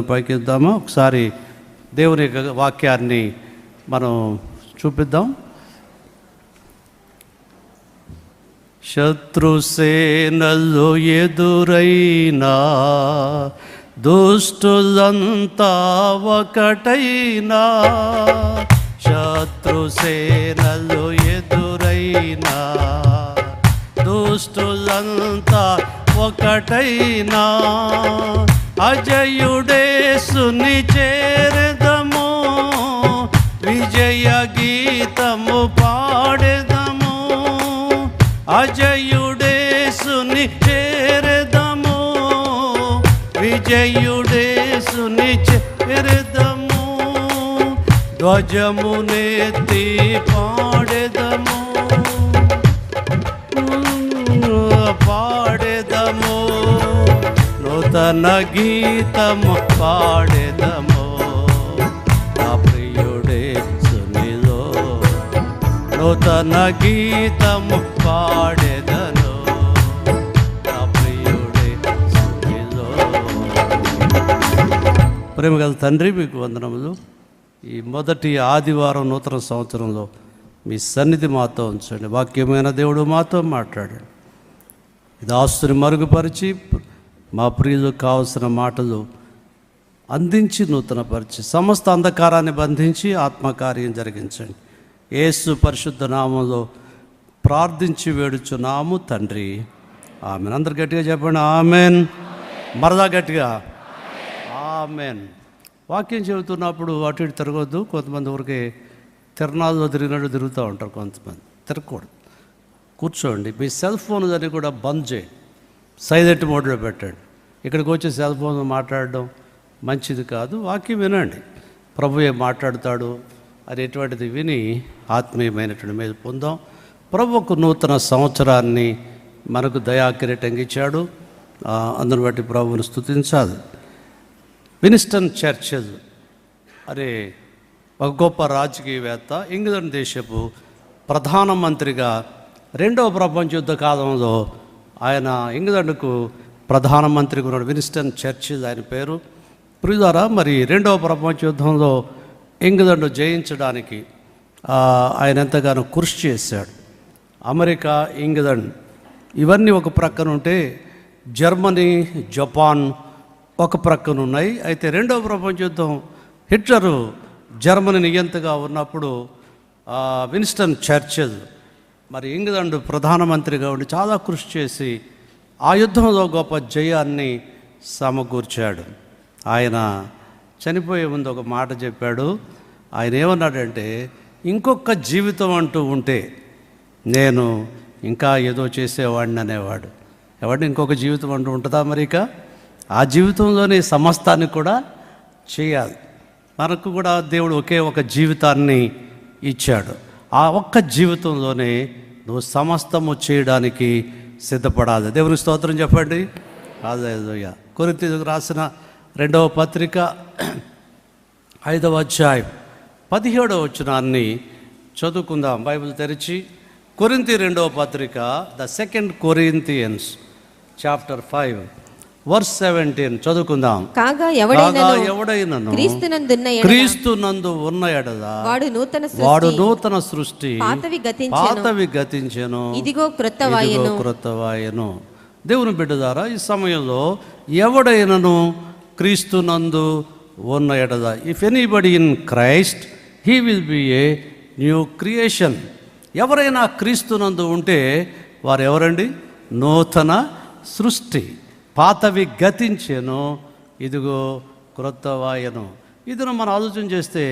పైకి ఇద్దామా? ఒకసారి దేవుని వాక్యాన్ని మనం చూపిద్దాం. శత్రుసేనలు ఎదురైనా దుష్టులంతా ఒకటైనా, శత్రుసేనలు ఎదురైనా దుష్టులంతా ఒకటైనా, అజయుడేసుని చేరదము, విజయ గీతము పాడెదము. అజయుడేసుని చేరదము, విజయుడేసుని చేరదము. ధ్వజమునెత్తి పాడెదము, పాడెదము. నూతన గీతము పాడెదము, నా ప్రియుడేసునిలో నూతన గీతము పాడెదను, నా ప్రియుడేసునిలో. ప్రేమగల తండ్రి, మీకు వందనములు. ఈ మొదటి ఆదివారం నూతన సంవత్సరంలో మీ సన్నిధి మాతో ఉంచండి. వాక్యమైన దేవుడు మాతో మాట్లాడండి. ఇది ఆస్తుని మరుగుపరిచి మా ప్రియులకు కావలసిన మాటలు అందించి నూతనపరిచి సమస్త అంధకారాన్ని బంధించి ఆత్మకార్యం జరిగించండి. యేసు పరిశుద్ధ నామంలో ప్రార్థించి వేడుచున్నాము తండ్రి, ఆమెన్. అందరు గట్టిగా చెప్పండి ఆమెన్. మరలా గట్టిగా ఆమెన్. వాక్యం చెబుతున్నప్పుడు అటు ఇటు తిరగొద్దు. కొంతమంది ఊరికే తిరణాల్లో తిరిగినట్టు తిరుగుతూ ఉంటారు, కొంతమంది తిరగకూడదు. కూర్చోండి. మీ సెల్ ఫోన్ అని కూడా బంద్ చేయండి, సైలెంట్ మోడ్లో పెట్టండి. ఇక్కడికి వచ్చి సెల్ ఫోన్ మాట్లాడడం మంచిది కాదు. వాక్యం వినండి, ప్రభువే మాట్లాడతాడు అనేటువంటిది విని ఆత్మీయమైనటువంటి మీద పొందాం. ప్రభు ఒక నూతన సంవత్సరాన్ని మనకు దయాకిరీటంగా ఇచ్చాడు. అందుని బట్టి ప్రభువును స్తుతించాలి. విన్స్టన్ చర్చిల్ అనే ఒక గొప్ప రాజకీయవేత్త, ఇంగ్లాండ్ దేశపు ప్రధానమంత్రిగా రెండవ ప్రపంచ యుద్ధ కాలంలో ఆయన ఇంగ్లాండ్కు ప్రధానమంత్రిగా ఉన్నాడు. విన్స్టన్ చర్చిల్ ఆయన పేరు. ప్రియులారా, మరి రెండవ ప్రపంచ యుద్ధంలో ఇంగ్లాండ్ జయించడానికి ఆయన ఎంతగానో కృషి చేశాడు. అమెరికా, ఇంగ్లాండ్ ఇవన్నీ ఒక ప్రక్కన ఉంటే జర్మనీ, జపాన్ ఒక ప్రక్కన ఉన్నాయి. అయితే రెండవ ప్రపంచ యుద్ధం హిట్లరు జర్మనీ నియంతగా ఉన్నప్పుడు విన్స్టన్ చర్చిల్ మరి ఇంగ్లాండ్ ప్రధానమంత్రిగా ఉండి చాలా కృషి చేసి ఆ యుద్ధంలో గొప్ప జయాన్ని సమకూర్చాడు. ఆయన చనిపోయే ముందు ఒక మాట చెప్పాడు. ఆయన ఏమన్నాడంటే, ఇంకొక జీవితం అంటూ ఉంటే నేను ఇంకా ఏదో చేసేవాడిని అనేవాడు. ఎవరిని ఇంకొక జీవితం అంటూ ఉంటుందా? మరి ఇక ఆ జీవితంలోనే సమస్తాన్ని కూడా చేయాలి. మనకు కూడా దేవుడు ఒకే ఒక జీవితాన్ని ఇచ్చాడు. ఆ ఒక్క జీవితంలోనే నువ్వు సమస్తము చేయడానికి సిద్ధపడాలి. దేవుని స్తోత్రం చెప్పండి. హల్లెలూయా. కొరింథీయులకు రాసిన 2వ పత్రిక 5వ అధ్యాయం 17వ వచనాన్ని చదువుకుందాం. బైబిల్ తెరిచి కొరింథీ 2వ పత్రిక, the second Corinthians chapter 5 verse 17 చదువుకుందాం. కాగా ఎవడైనను క్రీస్తునందు ఉన్న ఎడల వాడు నూతన సృష్టి, పాతవి గతించెను, ఇదిగో క్రొత్తవాయెను. దేవుని బిడ్డలారా, ఈ సమయంలో ఎవడైనను క్రీస్తునందు ఉన్న ఎడల, if anybody in Christ he will be a new creation. ఎవరైనా క్రీస్తునందు ఉంటే వారు ఎవరండి? నూతన సృష్టి. పాతవి గతించెను, ఇదిగో క్రొత్తవాయెను. ఇది మనం ఆలోచన చేస్తే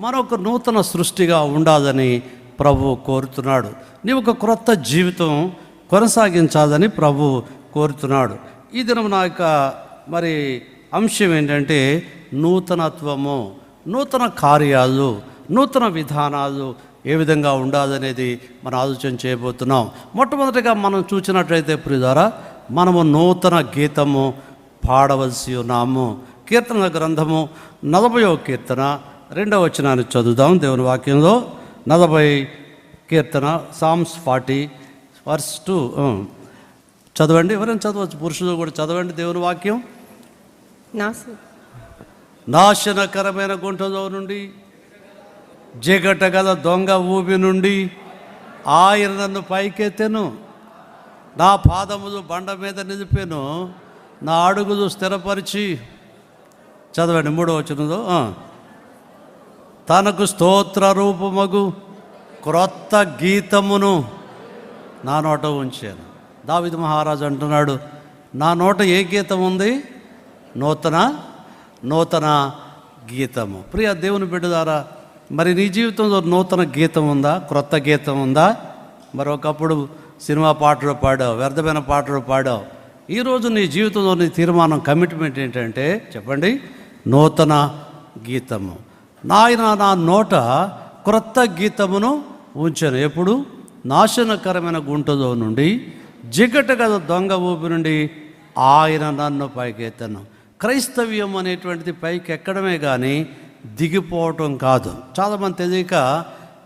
మరొక నూతన సృష్టిగా ఉండాలని ప్రభు కోరుతున్నాడు. నీవు ఒక క్రొత్త జీవితం కొనసాగించాలని ప్రభు కోరుతున్నాడు. ఈ దినం నా యొక్క మరి అంశం ఏంటంటే నూతనత్వము, నూతన కార్యాలు, నూతన విధానాలు ఏ విధంగా ఉండాలనేది మనం ఆలోచన చేయబోతున్నాం. మొట్టమొదటిగా మనం చూసినట్లయితే ప్రియులారా, మనము నూతన గీతము పాడవలసి ఉన్నాము. కీర్తన గ్రంథము 40వ కీర్తన 2వ వచనాన్ని చదువుదాం. దేవుని వాక్యంలో 40 కీర్తన, సామ్స్ 40 వర్స్ 2 చదవండి. ఎవరైనా చదవచ్చు, పురుషులు కూడా చదవండి దేవుని వాక్యం. నాశనకరమైన గుంటలో నుండి, జిగట గల దొంగ ఊబి నుండి ఆయన నన్ను పైకెత్తెను. నా పాదములు బండ మీద నిలిపెను, నా అడుగులు స్థిరపరిచి. చదవండి 3వ వచనంలో. తనకు స్తోత్ర రూపమగు క్రొత్త గీతమును నా నోట ఉంచాను. దావీదు మహారాజు అంటున్నాడు, నా నోట ఏ గీతం ఉంది? నూతన గీతము. ప్రియ దేవుని బిడ్డలారా, మరి నీ జీవితంలో నూతన గీతం ఉందా? క్రొత్త గీతం ఉందా? మరి ఒకప్పుడు సినిమా పాటలు పాడావు, వ్యర్థమైన పాటలు పాడావు. ఈరోజు నీ జీవితంలో నీ తీర్మానం, కమిట్మెంట్ ఏంటంటే చెప్పండి, నూతన గీతము. నాయన నా నోట క్రొత్త గీతమును ఉంచాను. ఎప్పుడు? నాశనకరమైన గుంటలో నుండి, జిగట గల దొంగ ఊపి నుండి ఆయన నన్ను పైకెత్తను. క్రైస్తవ్యం అనేటువంటిది పైకి ఎక్కడమే కానీ దిగిపోవటం కాదు. చాలామంది తెలియక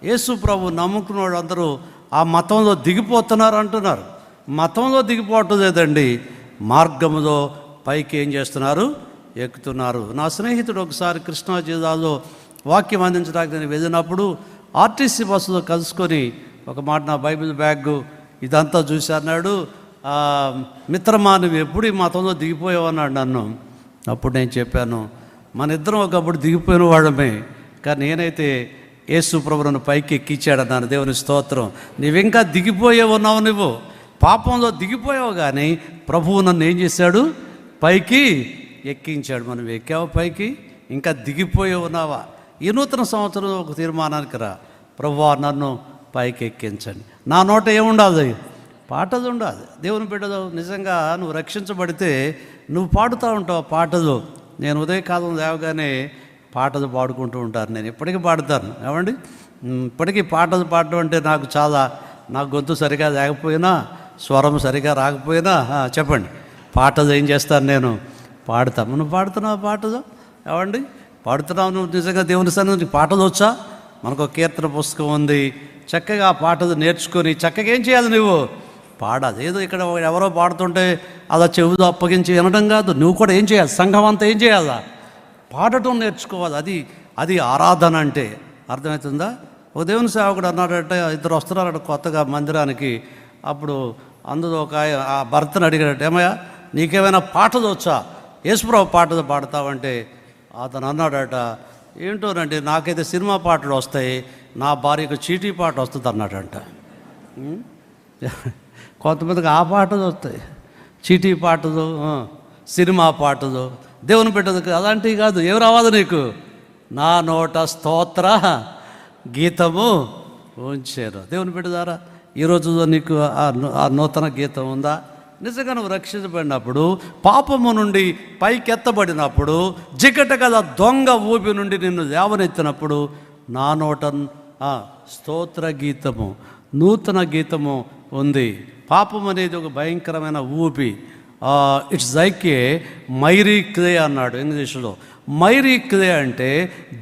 యేసు ప్రభు నమ్ముకున్న వాళ్ళు అందరూ ఆ మతంలో దిగిపోతున్నారు అంటున్నారు. మతంలో దిగిపోవటం లేదండి, మార్గములో పైకి ఏం చేస్తున్నారు? ఎక్కుతున్నారు. నా స్నేహితుడు ఒకసారి కృష్ణా జిల్లాలో వాక్యం అందించడానికి నేను వెళ్ళినప్పుడు ఆర్టీసీ బస్సులో కలుసుకొని ఒక మాట, నా బైబిల్ బ్యాగ్ ఇదంతా చూసి అన్నాడు, మిత్రమా నువ్వు ఎప్పుడు ఈ మతంలో దిగిపోయావన్నాడు నన్ను. అప్పుడు నేను చెప్పాను, మన ఇద్దరం ఒకప్పుడు దిగిపోయిన వాళ్ళమే, కానీ నేనైతే యేసు ప్రభువును పైకి ఎక్కించాడన్నాను. దేవుని స్తోత్రం. నువ్వింకా దిగిపోయే ఉన్నావు, నువ్వు పాపంలో దిగిపోయావు, కానీ ప్రభువు నన్ను ఏం చేశాడు? పైకి ఎక్కించాడు. మనం ఎక్కావు పైకి, ఇంకా దిగిపోయే ఉన్నావా? ఈ నూతన సంవత్సరంలో ఒక తీర్మానానికి రా, ప్రభువా నన్ను పైకి ఎక్కించండి. నా నోట ఏముండాలి? పాటలు ఉండాలి. దేవుని బిడ్డలు, నిజంగా నువ్వు రక్షించబడితే నువ్వు పాడుతూ ఉంటావు పాటలు. నేను ఉదయకాలం లేవగానే పాటలు పాడుకుంటూ ఉంటాను. నేను ఇప్పటికీ పాడతాను. ఏమండి, ఇప్పటికీ పాటలు పాడటం అంటే నాకు చాలా, నా గొంతు సరిగా లేకపోయినా, స్వరం సరిగా రాకపోయినా చెప్పండి, పాటలు ఏం చేస్తాను? నేను పాడతాను. నువ్వు పాడుతున్నావు పాటలు? ఏమండి, పాడుతున్నావు నువ్వు నిజంగా దేవుని సన్నిధిలో పాటలు వచ్చా? మనకు ఒక కీర్తన పుస్తకం ఉంది, చక్కగా ఆ పాటలు నేర్చుకొని చక్కగా ఏం చేయాలి? నువ్వు పాడాలి. ఏదో ఇక్కడ ఎవరో పాడుతుంటే అలా చెవులు అప్పగించి వినడం కాదు, నువ్వు కూడా ఏం చేయాలి? సంఘం అంతా ఏం చేయాలా? పాడటం నేర్చుకోవాలి. అది ఆరాధన అంటే. అర్థమవుతుందా? ఒక దేవుని సేవకుడు అన్నాడంటే, ఇద్దరు వస్తున్నారట కొత్తగా మందిరానికి. అప్పుడు అందులో ఒక ఆ భర్తను అడిగాడట, ఏమయ్యా నీకేమైనా పాటలు వచ్చా? యేసుప్రభు పాటలు పాడతావంటే అతను అన్నాడట, ఏంటోనండి నాకైతే సినిమా పాటలు వస్తాయి, నా భార్యకు చీటీ పాట వస్తుంది అన్నాడంట. కొంతమందికి ఆ పాటలు వస్తాయి, చీటీ పాటలు, సినిమా పాటలు. దేవుని బిడ్డలకు అలాంటివి కాదు. ఏం రావాలి నీకు? నా నోట స్తోత్ర గీతము ఉంచారు. దేవుని బిడ్డ ద్వారా ఈ రోజులో నీకు ఆ నూతన గీతం ఉందా? నిజంగా నువ్వు రక్షించబడినప్పుడు, పాపము నుండి పైకెత్తబడినప్పుడు, జిగట గల దొంగ ఊపి నుండి నిన్ను లేవనెత్తినప్పుడు నా నోట స్తోత్ర గీతము, నూతన గీతము ఉంది. పాపం అనేది ఒక భయంకరమైన ఊపి. ఇట్స్ లైక్ ఏ మైరీ క్లే అన్నాడు ఇంగ్లీష్లో. మైరీ క్లే అంటే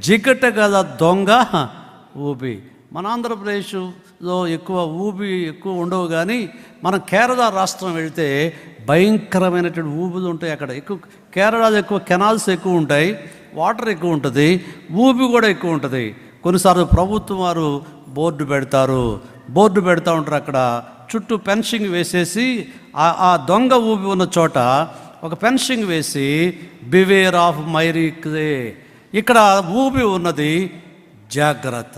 జిగట గల దొంగ ఊపి. మన ఆంధ్రప్రదేశ్లో ఎక్కువ ఉండవు, కానీ మనం కేరళ రాష్ట్రం వెళితే భయంకరమైనటువంటి ఊబులు ఉంటాయి. అక్కడ కేరళలో ఎక్కువ కెనాల్స్ ఎక్కువ ఉంటాయి, వాటర్ ఎక్కువ ఉంటుంది, ఊబి కూడా ఎక్కువ ఉంటుంది. కొన్నిసార్లు ప్రభుత్వం వారు బోర్డు పెడతా ఉంటారు. అక్కడ చుట్టూ ఫెన్సింగ్ వేసేసి ఆ దొంగ ఊబి ఉన్న చోట ఒక ఫెన్సింగ్ వేసి బివేర్ ఆఫ్ మైరీ క్లే, ఇక్కడ ఊబి ఉన్నది జాగ్రత్త.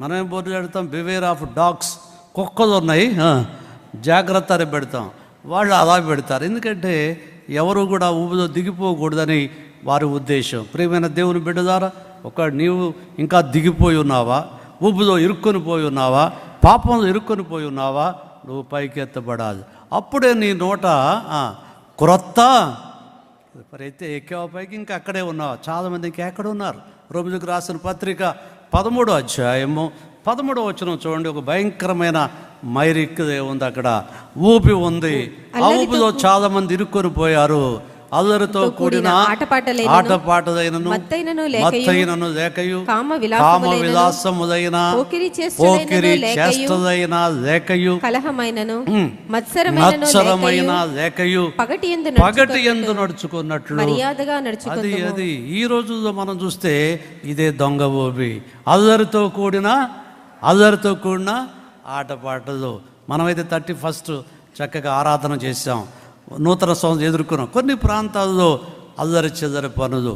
మనమేం బోర్డు పెడతాం? బివేర్ ఆఫ్ డాగ్స్, కుక్కలు ఉన్నాయి జాగ్రత్త అని పెడతాం. వాళ్ళు అలా పెడతారు, ఎందుకంటే ఎవరు కూడా ఊబిలో దిగిపోకూడదని వారి ఉద్దేశం. ప్రియమైన దేవుని బిడ్డ ద్వారా నీవు ఇంకా దిగిపోయి ఉన్నావా? ఊబిలో ఇరుక్కొని పోయి ఉన్నావా? పాపంలో ఇరుక్కొని పోయి ఉన్నావా? నువ్వు పైకి ఎత్తబడాలి. అప్పుడే నీ నోట క్రొత్త. మరి అయితే ఎక్కావ పైకి, ఇంకా అక్కడే ఉన్నావా? చాలామంది ఇంకా ఎక్కడ ఉన్నారు? రోమిలకు రాసిన పత్రిక 13వ అధ్యాయము 13వ వచనం చూడండి. ఒక భయంకరమైన మైరిక్ ఉంది, అక్కడ ఊపి ఉంది. ఆ ఊపిలో చాలా మంది ఇరుక్కొని పోయారు. అల్లరితో కూడిన ఆటపాటలైనను మత్తైనను లేకయు కామ విలాసములైన పోకిరి చేష్టలైన లేకయు మత్సరమైన లేకయు పగటి యందు నడుచుకున్నట్లు అది ఈ రోజుల్లో మనం చూస్తే ఇదే దొంగ ఊబి. అల్లరితో కూడిన ఆటపాటలు. మనమైతే 31 చక్కగా ఆరాధన చేశాం, నూతన సంవత్సరం ఎదుర్కొన్నాం. కొన్ని ప్రాంతాల్లో అల్లరి చిల్లరి పనులు.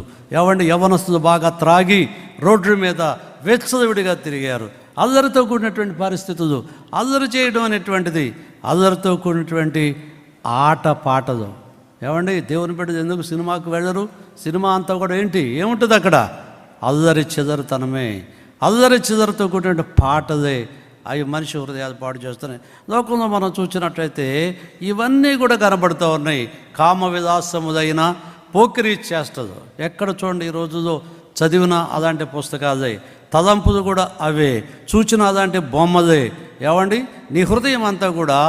యవనస్తులు బాగా త్రాగి రోడ్ల మీద వెచ్చలవిడిగా తిరిగారు. అల్లరితో కూడినటువంటి పరిస్థితులు, అల్లరి చేయడం అనేటువంటిది, అల్లరితో కూడినటువంటి ఆటపాటలు. దేవుని బిడ్డలు ఎందుకు సినిమాకు వెళ్ళరు? సినిమా అంతా కూడా ఏముంటుంది అక్కడ? అల్లరి చిల్లరితనమే. అల్లరి చిల్లరితో కూడినటువంటి పాటలే అవి మనిషి హృదయాలు పాడు చేస్తున్నాయి. లోకంలో మనం చూసినట్లయితే ఇవన్నీ కూడా కనబడుతూ ఉన్నాయి. కామ విలాసములైన పోకిరీ చేష్టలు. ఎక్కడ చూడండి ఈ రోజుల్లో చదివిన అలాంటి పుస్తకాలే, తలంపులు కూడా అవే, చూచిన అలాంటి బొమ్మలే. నీ హృదయం అంతా కూడా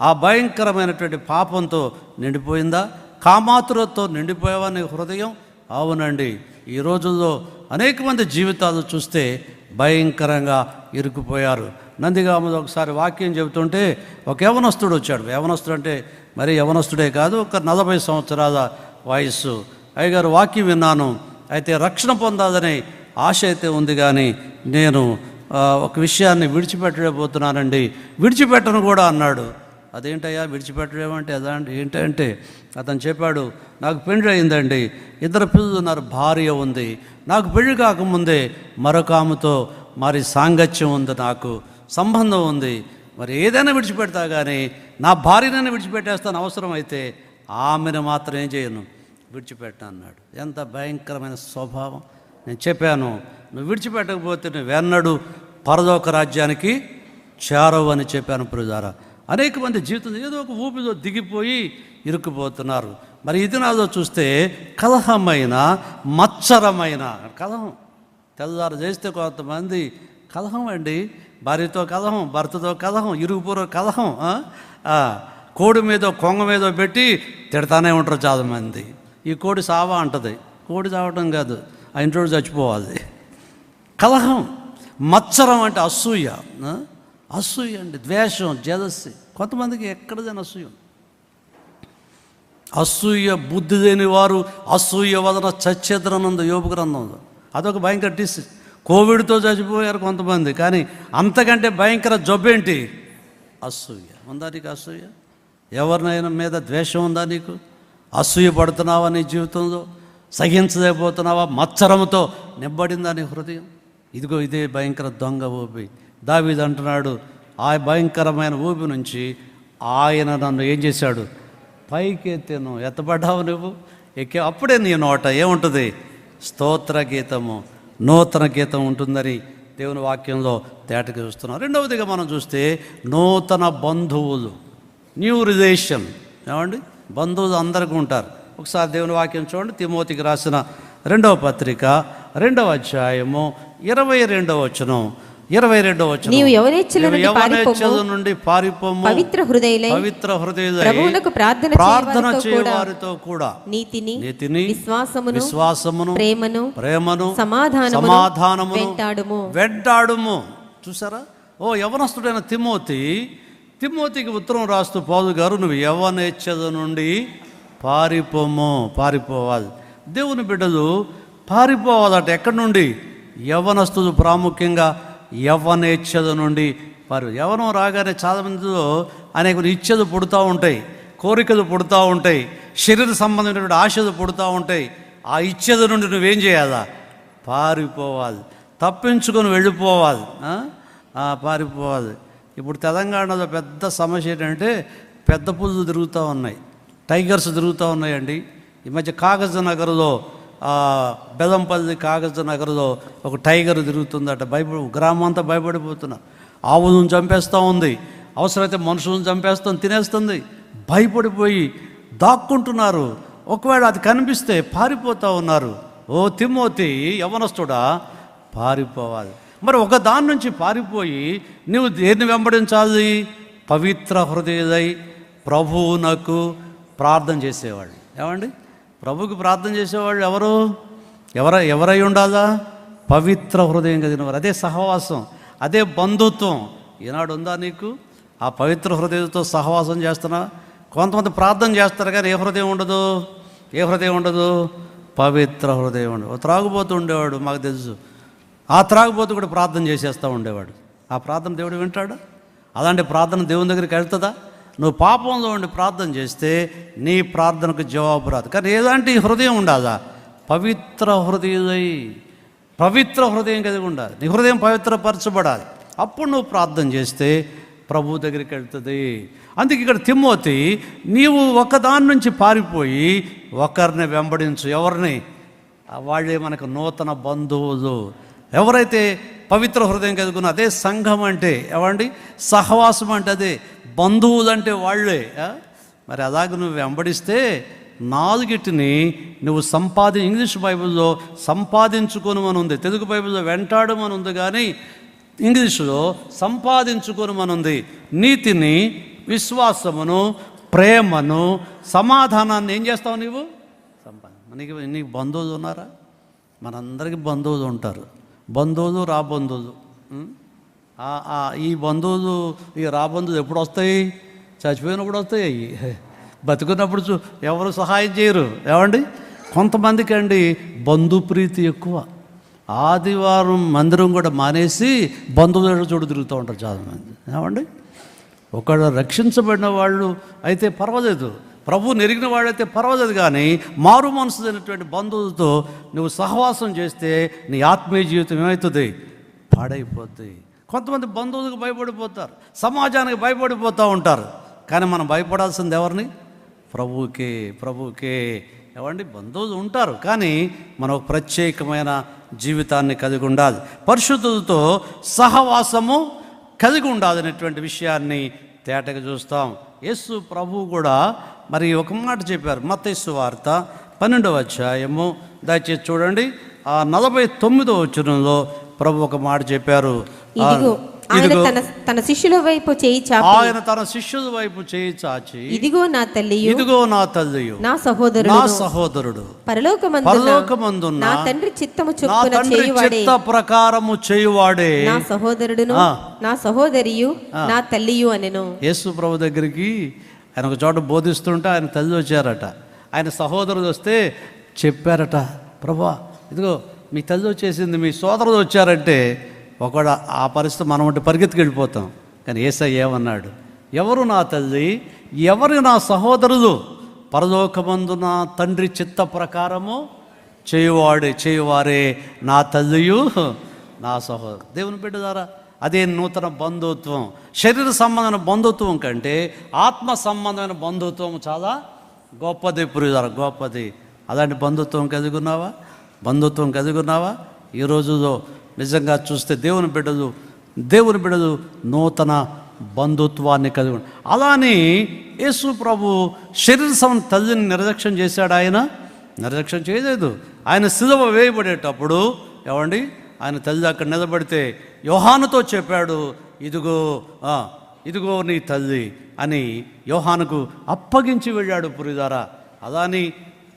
ఆ భయంకరమైనటువంటి పాపంతో నిండిపోయిందా? కామాతురతో నిండిపోయావా నీ హృదయం? అవునండి. ఈ రోజుల్లో అనేక మంది జీవితాలు చూస్తే భయంకరంగా ఇరుక్కుపోయారు. నందిగామలో ఒకసారి వాక్యం చెబుతుంటే ఒక యవనస్తుడు వచ్చాడు. యవనస్తుడు అంటే మరి యవనస్తుడే కాదు, ఒక 40 సంవత్సరాల వయస్సు. అయ్యగారు వాక్యం విన్నాను, అయితే రక్షణ పొందాలనే ఆశ అయితే ఉంది, కానీ నేను ఒక విషయాన్ని విడిచిపెట్టలేకపోతున్నానండి. విడిచిపెట్టను కూడా అన్నాడు. అదేంటయ్యా విడిచిపెట్టలేమంటే ఏంటంటే అతను చెప్పాడు, నాకు పెళ్లి అయిందండి, 2 పిల్లలు ఉన్నారు, భార్య ఉంది. నాకు పెళ్లి కాకముందే మరొక ఆమెతో మరి సాంగత్యం ఉంది, నాకు సంబంధం ఉంది. మరి ఏదైనా విడిచిపెడతా, కానీ నా భార్యనైనా విడిచిపెట్టేస్తాను, అవసరమైతే ఆమెను మాత్రం ఏం చేయను, విడిచిపెట్టను అన్నాడు. ఎంత భయంకరమైన స్వభావం. నేను చెప్పాను, నువ్వు విడిచిపెట్టకపోతే నువ్వెన్నడూ పరలోక రాజ్యానికి చేరవు అని చెప్పాను. ప్రజారా, అనేక మంది జీవితం ఏదో ఒక ఊపిలో దిగిపోయి ఇరుక్కుపోతున్నారు. మరి ఇది నాలో చూస్తే కలహమైన మత్సరమైన కలహం. తెల్లారు చేస్తే కొంతమంది కలహం అండి, భార్యతో కలహం, భర్తతో కలహం, ఇరుగుపూర్వ కలహం. కోడి మీద కొంగ మీద పెట్టి తిడతానే ఉంటారు చాలామంది. ఈ కోడి సావా అంటది. కోడి చావటం కాదు, ఆ ఇంట్లో చచ్చిపోవాలి. కలహం, మత్సరం అంటే అసూయ. అసూయ అండి, ద్వేషం, జలసి. కొంతమందికి ఎక్కడదైనా అసూయ బుద్ధి లేని వారు అసూయ వలన చచ్చేదరనందు యోబు గ్రంథంలో. అదొక భయంకర డిసీజ్. కోవిడ్తో చచ్చిపోయారు కొంతమంది, కానీ అంతకంటే భయంకర జబ్బేంటి? అసూయ. ఉందా నీకు అసూయ? ఎవరినైనా మీద ద్వేషం ఉందా నీకు? అసూయ పడుతున్నావా నీ జీవితంలో? సహించలేకపోతున్నావా? మత్సరంతో నింబడిందా నీ హృదయం? ఇదిగో ఇదే భయంకర దొంగ ఊపి. దావీదు అంటున్నాడు, ఆ భయంకరమైన ఊపి నుంచి ఆయన నన్ను ఏం చేశాడు? పైకెత్తాను. ఎత్తపడ్డావు నువ్వు, ఎక్కే. అప్పుడే నీ నోట ఏముంటుంది? స్తోత్ర గీతము, నూతన గీతం ఉంటుందని దేవుని వాక్యంలో తేటగా చూస్తున్నాం. రెండవదిగా మనం చూస్తే నూతన బంధువులు, న్యూ రిలేషన్. బంధువులు అందరికీ ఉంటారు. ఒకసారి దేవుని వాక్యం చూడండి, తిమోతికి రాసిన 2వ పత్రిక 2వ అధ్యాయము 22వ వచనం. 22వ వచనం, నీవు యవ్వనేచ్ఛల నుండి పారిపోము, పవిత్ర హృదయులై ప్రభువునకు ప్రార్థన చేయవారితో కూడా నీతిని విశ్వాసమును ప్రేమను సమాధానమును వెంటాడుము. చూసారా? ఓ యవ్వనస్తుడైన తిమోతికి ఉత్తరం రాస్తూ పౌలు గారు, నువ్వు యవ్వనేచ్ఛల నుండి పారిపోవాలి. దేవుని బిడ్డలు పారిపోవాలట. ఎక్కడి నుండి? యవ్వనస్తులు ప్రాముఖ్యంగా యవ్వనేచ్ఛల నుండి యవ్వనం రాగానే చాలామందిలో అనేక ఇచ్ఛలు పుడుతూ ఉంటాయి, కోరికలు పుడుతూ ఉంటాయి, శరీర సంబంధమైనటువంటి ఆశలు పుడుతూ ఉంటాయి. ఆ ఇచ్ఛల నుండి నువ్వేం చేయాలా? పారిపోవాలి, తప్పించుకొని వెళ్ళిపోవాలి, పారిపోవాలి. ఇప్పుడు తెలంగాణలో పెద్ద సమస్య ఏంటంటే పెద్ద పులులు తిరుగుతూ ఉన్నాయి, టైగర్స్ తిరుగుతూ ఉన్నాయండి. ఈ మధ్య కాగజ్ నగర్లో, బెల్లంపల్లి కాగజ్ నగర్లో ఒక టైగర్ తిరుగుతుందట. గ్రామం అంతా భయపడిపోతున్నారు. ఆవులను చంపేస్తూ ఉంది, అవసరమైతే మనుషులను చంపేస్తాం, తినేస్తుంది. భయపడిపోయి దాక్కుంటున్నారు. ఒకవేళ అది కనిపిస్తే పారిపోతూ ఉన్నారు. ఓ తిమోతి, యవ్వనస్తుడా, పారిపోవాలి. మరి ఒక దాని నుంచి పారిపోయి నువ్వు దేన్ని వెంబడించాలి? పవిత్ర హృదయులై ప్రభువునకు ప్రార్థన చేసేవాళ్ళు. ప్రభుకి ప్రార్థన చేసేవాళ్ళు ఎవరై ఉండాలా? పవిత్ర హృదయం కలిగిన వారు. అదే సహవాసం, అదే బంధుత్వం. ఈనాడు ఉందా నీకు ఆ పవిత్ర హృదయంతో సహవాసం చేస్తున్నా? కొంతమంది ప్రార్థన చేస్తారు కానీ ఏ హృదయం ఉండదు. ఏ హృదయం ఉండదు? పవిత్ర హృదయం ఉండదు. త్రాగుబోతూ ఉండేవాడు, మాకు తెలుసు. ఆ త్రాగుబోతు కూడా ప్రార్థన చేసేస్తూ ఉండేవాడు. ఆ ప్రార్థన దేవుడు వింటాడా? అలాంటి ప్రార్థన దేవుని దగ్గరికి వెళ్తుందా? నువ్వు పాపంలో ఉండి ప్రార్థన చేస్తే నీ ప్రార్థనకు జవాబు రాదు. కానీ ఎలాంటి హృదయం ఉండాలా? పవిత్ర హృదయం కలిగి ఉండాలి. నీ హృదయం పవిత్రపరచబడాలి. అప్పుడు నువ్వు ప్రార్థన చేస్తే ప్రభు దగ్గరికి వెళ్తుంది. అందుకే ఇక్కడ తిమోతి, నీవు ఒకదాని నుంచి పారిపోయి ఒకరిని వెంబడించు. ఎవరిని? వాళ్ళే మనకు నూతన బంధువులు. ఎవరైతే పవిత్ర హృదయం కలుగున్న అదే సంఘం అంటే ఏమండి, సహవాసం అంటే అదే, బంధువులు అంటే వాళ్ళే. మరి అలాగే నువ్వు వెంబడిస్తే నాలుగిటిని నువ్వు ఇంగ్లీష్ బైబిల్లో సంపాదించుకోనమని ఉంది, తెలుగు బైబిల్లో వెంటాడమని ఉంది, కానీ ఇంగ్లీషులో సంపాదించుకోనమని ఉంది. నీతిని, విశ్వాసమును, ప్రేమను, సమాధానాన్ని ఏం చేస్తావు నువ్వు? నీకు బంధువులు ఉన్నారా? మనందరికీ బంధువులు ఉంటారు. బంధువులు, రాబంధువులు. ఈ బంధువులు, ఈ రాబంధువులు ఎప్పుడు వస్తాయి? చచ్చిపోయినప్పుడు వస్తాయి. అవి బతుకున్నప్పుడు ఎవరు సహాయం చేయరు. ఏమండి, కొంతమందికి అండి బంధుప్రీతి ఎక్కువ. ఆదివారం మందిరం కూడా మానేసి బంధువుల చోటు తిరుగుతూ ఉంటారు చాలామంది. ఏమండి, ఒకళ్ళు రక్షించబడిన వాళ్ళు అయితే పర్వాలేదు, ప్రభు నెరిగిన వాళ్ళైతే పర్వాలేదు, కానీ మారు మనసు అయినటువంటి బంధువులతో నువ్వు సహవాసం చేస్తే నీ ఆత్మీయ జీవితం ఏమవుతుంది? పాడైపోద్ది. కొంతమంది బంధువులకు భయపడిపోతారు, సమాజానికి భయపడిపోతూ ఉంటారు. కానీ మనం భయపడాల్సింది ఎవరిని? ప్రభువుకే. ఏమండి, బంధువులు ఉంటారు, కానీ మనం ఒక ప్రత్యేకమైన జీవితాన్ని కలిగి ఉండాలి. పరిశుద్ధులతో సహవాసము కలిగి ఉండాలనేటువంటి విషయాన్ని తేటగా చూస్తాం. యేసు ప్రభు కూడా మరి ఒక మాట చెప్పారు. మత్తయి సువార్త 12వ అధ్యాయము, దయచేసి చూడండి, 49వ వచనంలో ప్రభు ఒక మాట చెప్పారు. ఆయన తన శిష్యుల వైపు చేయి చాచి, ఇదిగో నా తల్లియు నా సహోదరుడు పరలోకమందున్న నా తండ్రి చిత్తము చిత్త ప్రకారము చేయువాడే నా సహోదరుడును నా సహోదరియు నా తల్లియు అనెను. యేసు ప్రభు దగ్గరికి ఆయన ఒక చోట బోధిస్తుంటే ఆయన తల్లి వచ్చారట. ఆయన సహోదరుడు వస్తే చెప్పారట, ప్రభువా ఇదిగో మీ తల్లి వచ్చేసింది, మీ సోదరుడు వచ్చారంటే ఒకడు ఆ పరిస్థితి మనం అంటే పరిగెత్తుకు వెళ్ళిపోతాం. కానీ యేసయ్య ఏమన్నాడు? ఎవరు నా తల్లి, ఎవరు నా సహోదరులు? పరలోకమందు నా తండ్రి చిత్త ప్రకారము చేయువారే నా తల్లియు నా సహోదరు. దేవుని బిడ్డ ద్వారా అదే నూతన బంధుత్వం. శరీర సంబంధమైన బంధుత్వం కంటే ఆత్మ సంబంధమైన బంధుత్వం చాలా గొప్పది ప్రియులారా, గొప్పది. అలాంటి బంధుత్వం కలిగి ఉన్నావా? ఈ రోజులో నిజంగా చూస్తే దేవుని బిడ్డలు నూతన బంధుత్వాన్ని కలిగి ఉన్నారు. అలానే యేసు ప్రభు శరీర సంబంధ తల్లిని నిర్లక్ష్యం చేశాడు. ఆయన నిర్లక్ష్యం చేయలేదు. ఆయన సిలువ వేయబడేటప్పుడు ఏమండి, ఆయన తల్లి అక్కడ నిలబడితే యోహానుతో చెప్పాడు, ఇదిగో నీ తల్లి అని యోహానుకు అప్పగించి వెళ్ళాడు పురిదారా. అలాని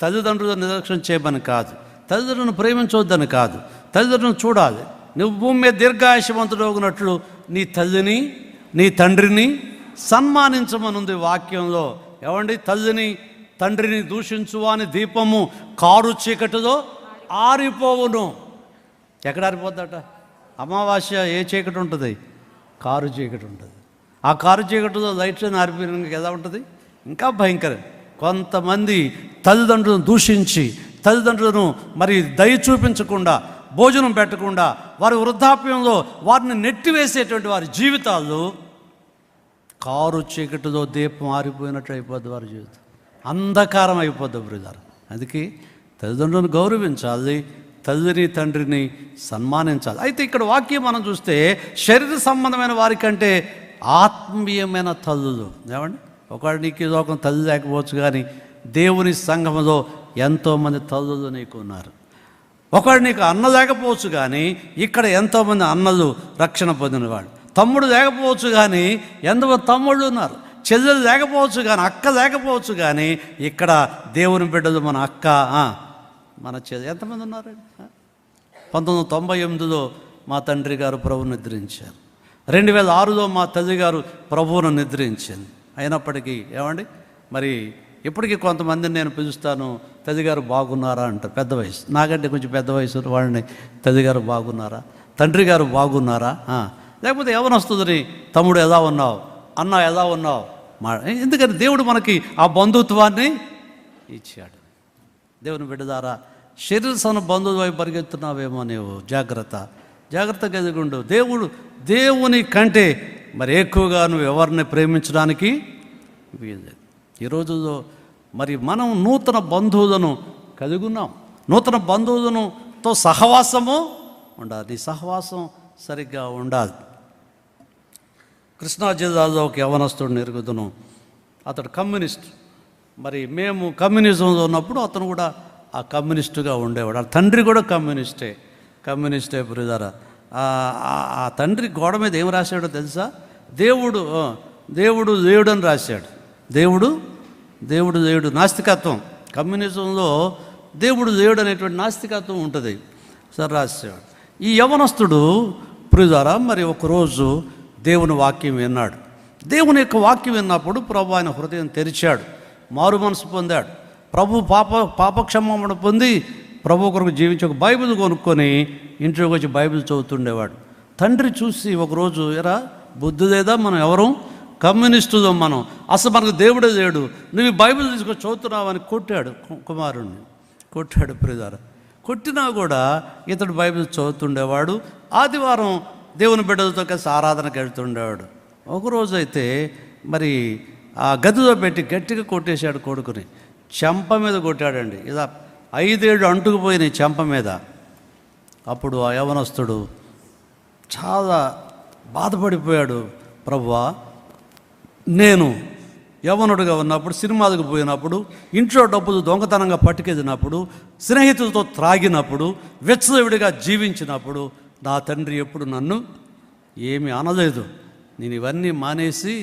తల్లిదండ్రులను నిర్లక్ష్యం చేయమని కాదు, తల్లిదండ్రులను ప్రేమించవద్దని కాదు, తల్లిదండ్రులను చూడాలి. నువ్వు భూమి మీద దీర్ఘాయుషవంతుడవునట్లు నీ తల్లిని, నీ తండ్రిని సన్మానించమనుంది వాక్యంలో. ఏమండి, తల్లిని తండ్రిని దూషించువాని దీపము కారు చీకటిలో ఆరిపోవును. ఎక్కడ ఆరిపోద్దట? అమావాస్య ఏ చీకటి ఉంటుంది? కారు చీకటి ఉంటుంది. ఆ కారు చీకటిలో లైట్లను ఆరిపోయిన ఎలా ఉంటుంది? ఇంకా భయంకరం. కొంతమంది తల్లిదండ్రులను దూషించి, తల్లిదండ్రులను మరి దయ చూపించకుండా, భోజనం పెట్టకుండా, వారి వృద్ధాప్యంలో వారిని నెట్టివేసేటువంటి వారి జీవితాల్లో కారు చీకటిలో దీపం ఆరిపోయినట్టు అయిపోద్ది. వారి జీవితం అంధకారం అయిపోద్ది బ్రదర్. అందుకే తల్లిదండ్రులను గౌరవించాలి, తల్లిని తండ్రిని సన్మానించాలి. అయితే ఇక్కడ వాక్యం మనం చూస్తే శరీర సంబంధమైన వారికంటే ఆత్మీయమైన తల్లులు. ఏమండి, ఒకవేళ నీకు ఈ లోకం తల్లి లేకపోవచ్చు, కానీ దేవుని సంఘములో ఎంతోమంది తల్లులు నీకు ఉన్నారు. ఒకవేళ నీకు అన్న లేకపోవచ్చు, కానీ ఇక్కడ ఎంతోమంది అన్నలు రక్షణ పొందిన వాళ్ళు. తమ్ముడు లేకపోవచ్చు, కానీ ఎంతమంది తమ్ముళ్ళు ఉన్నారు. చెల్లెలు లేకపోవచ్చు కానీ, అక్క లేకపోవచ్చు కానీ, ఇక్కడ దేవుని బిడ్డలు మన అక్క, మన చెల్లెలు. ఎంతమంది ఉన్నారండి? 1998లో మా తండ్రి గారు ప్రభువును నిద్రించారు. 2006లో మా తల్లి గారు ప్రభువును నిద్రించింది. అయినప్పటికీ ఏమండి, మరి ఇప్పటికీ కొంతమందిని నేను పిలుస్తాను, తల్లిగారు బాగున్నారా అంటారు. పెద్ద వయసు, నాకంటే కొంచెం పెద్ద వయసు వాళ్ళని తల్లిగారు బాగున్నారా, తండ్రి గారు బాగున్నారా, లేకపోతే యవ్వనస్తుని తమ్ముడు ఎలా ఉన్నావు, అన్న ఎలా ఉన్నావు. ఎందుకని దేవుడు మనకి ఆ బంధుత్వాన్ని ఇచ్చాడు. దేవుని బిడ్డదారా, శరీర బంధువుల వైపు పరిగెత్తున్నావేమో నీవు, జాగ్రత్తగా ఎదుగుండు. దేవుని కంటే మరి ఎక్కువగా నువ్వు ఎవరిని ప్రేమించడానికి వీలు. ఈ రోజుల్లో మరి మనం నూతన బంధువులను కలిగి ఉన్నాం. నూతన బంధువులతో సహవాసము ఉండాలి. సహవాసం సరిగ్గా ఉండాలి. కృష్ణా జిల్లాలో ఒక యవనస్తుడిని ఎరుగుదును. అతడు కమ్యూనిస్ట్. మరి మేము కమ్యూనిజంలో ఉన్నప్పుడు అతను కూడా ఆ కమ్యూనిస్టుగా ఉండేవాడు. ఆ తండ్రి కూడా కమ్యూనిస్టే బ్రదర్. ఆ తండ్రి గోడ మీద ఏం రాశాడో తెలుసా? దేవుడు లేడు అని రాశాడు. దేవుడు లేడు, నాస్తికత్వం. కమ్యూనిజంలో దేవుడు లేడు అనేటువంటి నాస్తికత్వం ఉంటుంది. సరే రాశాడు. ఈ యవనస్తుడు బ్రదర్ మరి ఒకరోజు దేవుని వాక్యం విన్నాడు. దేవుని యొక్క వాక్యం విన్నప్పుడు ప్రభు ఆయన హృదయం తెరిచాడు, మారు మనసు పొందాడు. ప్రభు పాపక్షమాపణ పొంది ప్రభు కొరకు జీవించి ఒక బైబిల్ కొనుక్కొని ఇంట్లోకి వచ్చి బైబిల్ చదువుతుండేవాడు. తండ్రి చూసి ఒకరోజు, ఎరా బుద్ధి లేదా, మనం ఎవరు కమ్యూనిస్టులో, మనం అసలు మనకు దేవుడే లేడు, నువ్వు బైబిల్ తీసుకొని చదువుతున్నావని కొట్టాడు. కుమారుణ్ణి కొట్టాడు బ్రదర్. కొట్టినా కూడా ఇతడు బైబిల్ చదువుతుండేవాడు. ఆదివారం దేవుని బిడ్డలతో కలిసి ఆరాధనకు వెళ్తుండేవాడు. ఒకరోజు అయితే మరి ఆ గదిలో పెట్టి గట్టిగా కొట్టేశాడు కొడుకుని. చెంప మీద కొట్టాడండి. ఇలా 5 ఏళ్ళు అంటుకుపోయినాయి చెంప మీద. అప్పుడు ఆ యవనస్తుడు చాలా బాధపడిపోయాడు. ప్రభువా, నేను యవనుడిగా ఉన్నప్పుడు, సినిమాలకు పోయినప్పుడు, ఇంట్లో డబ్బులు దొంగతనంగా పట్టుకెళ్ళినప్పుడు, స్నేహితులతో త్రాగినప్పుడు, విచ్చలవిడిగా జీవించినప్పుడు నా తండ్రి ఎప్పుడు నన్ను ఏమీ అనలేదు. నేను ఇవన్నీ మానేసి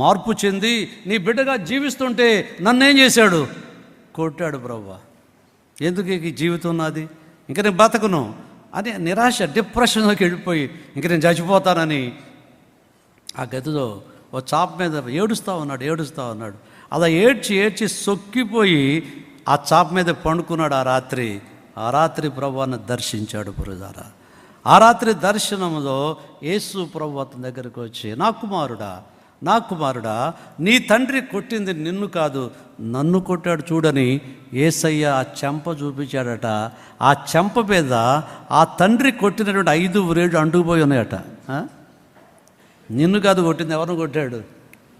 మార్పు చెంది నీ బిడ్డగా జీవిస్తుంటే నన్నేం చేశాడు? కొట్టాడు. ప్రభువా, ఎందుకు ఈ జీవితం నాది, ఇంకా నేను బతకను అని నిరాశ, డిప్రెషన్లోకి వెళ్ళిపోయి ఇంక నేను చచ్చిపోతానని ఆ గదిలో ఓ చాప మీద ఏడుస్తూ ఉన్నాడు. అలా ఏడ్చి సొక్కిపోయి ఆ చాప మీద పండుకున్నాడు. ఆ రాత్రి ప్రభువాన్ని దర్శించాడు బ్రదర్. ఆ రాత్రి దర్శనంలో యేసు ప్రభు అతని దగ్గరికి వచ్చి, నా కుమారుడా, నీ తండ్రి కొట్టింది నిన్ను కాదు, నన్ను కొట్టాడు చూడని యేసయ్య ఆ చెంప చూపించాడట. ఆ చెంప మీద ఆ తండ్రి కొట్టినటువంటి 5 వ్రేళ్ళు అంటుకుపోయి ఉన్నాయట. నిన్ను కాదు కొట్టింది, ఎవరిని కొట్టాడు?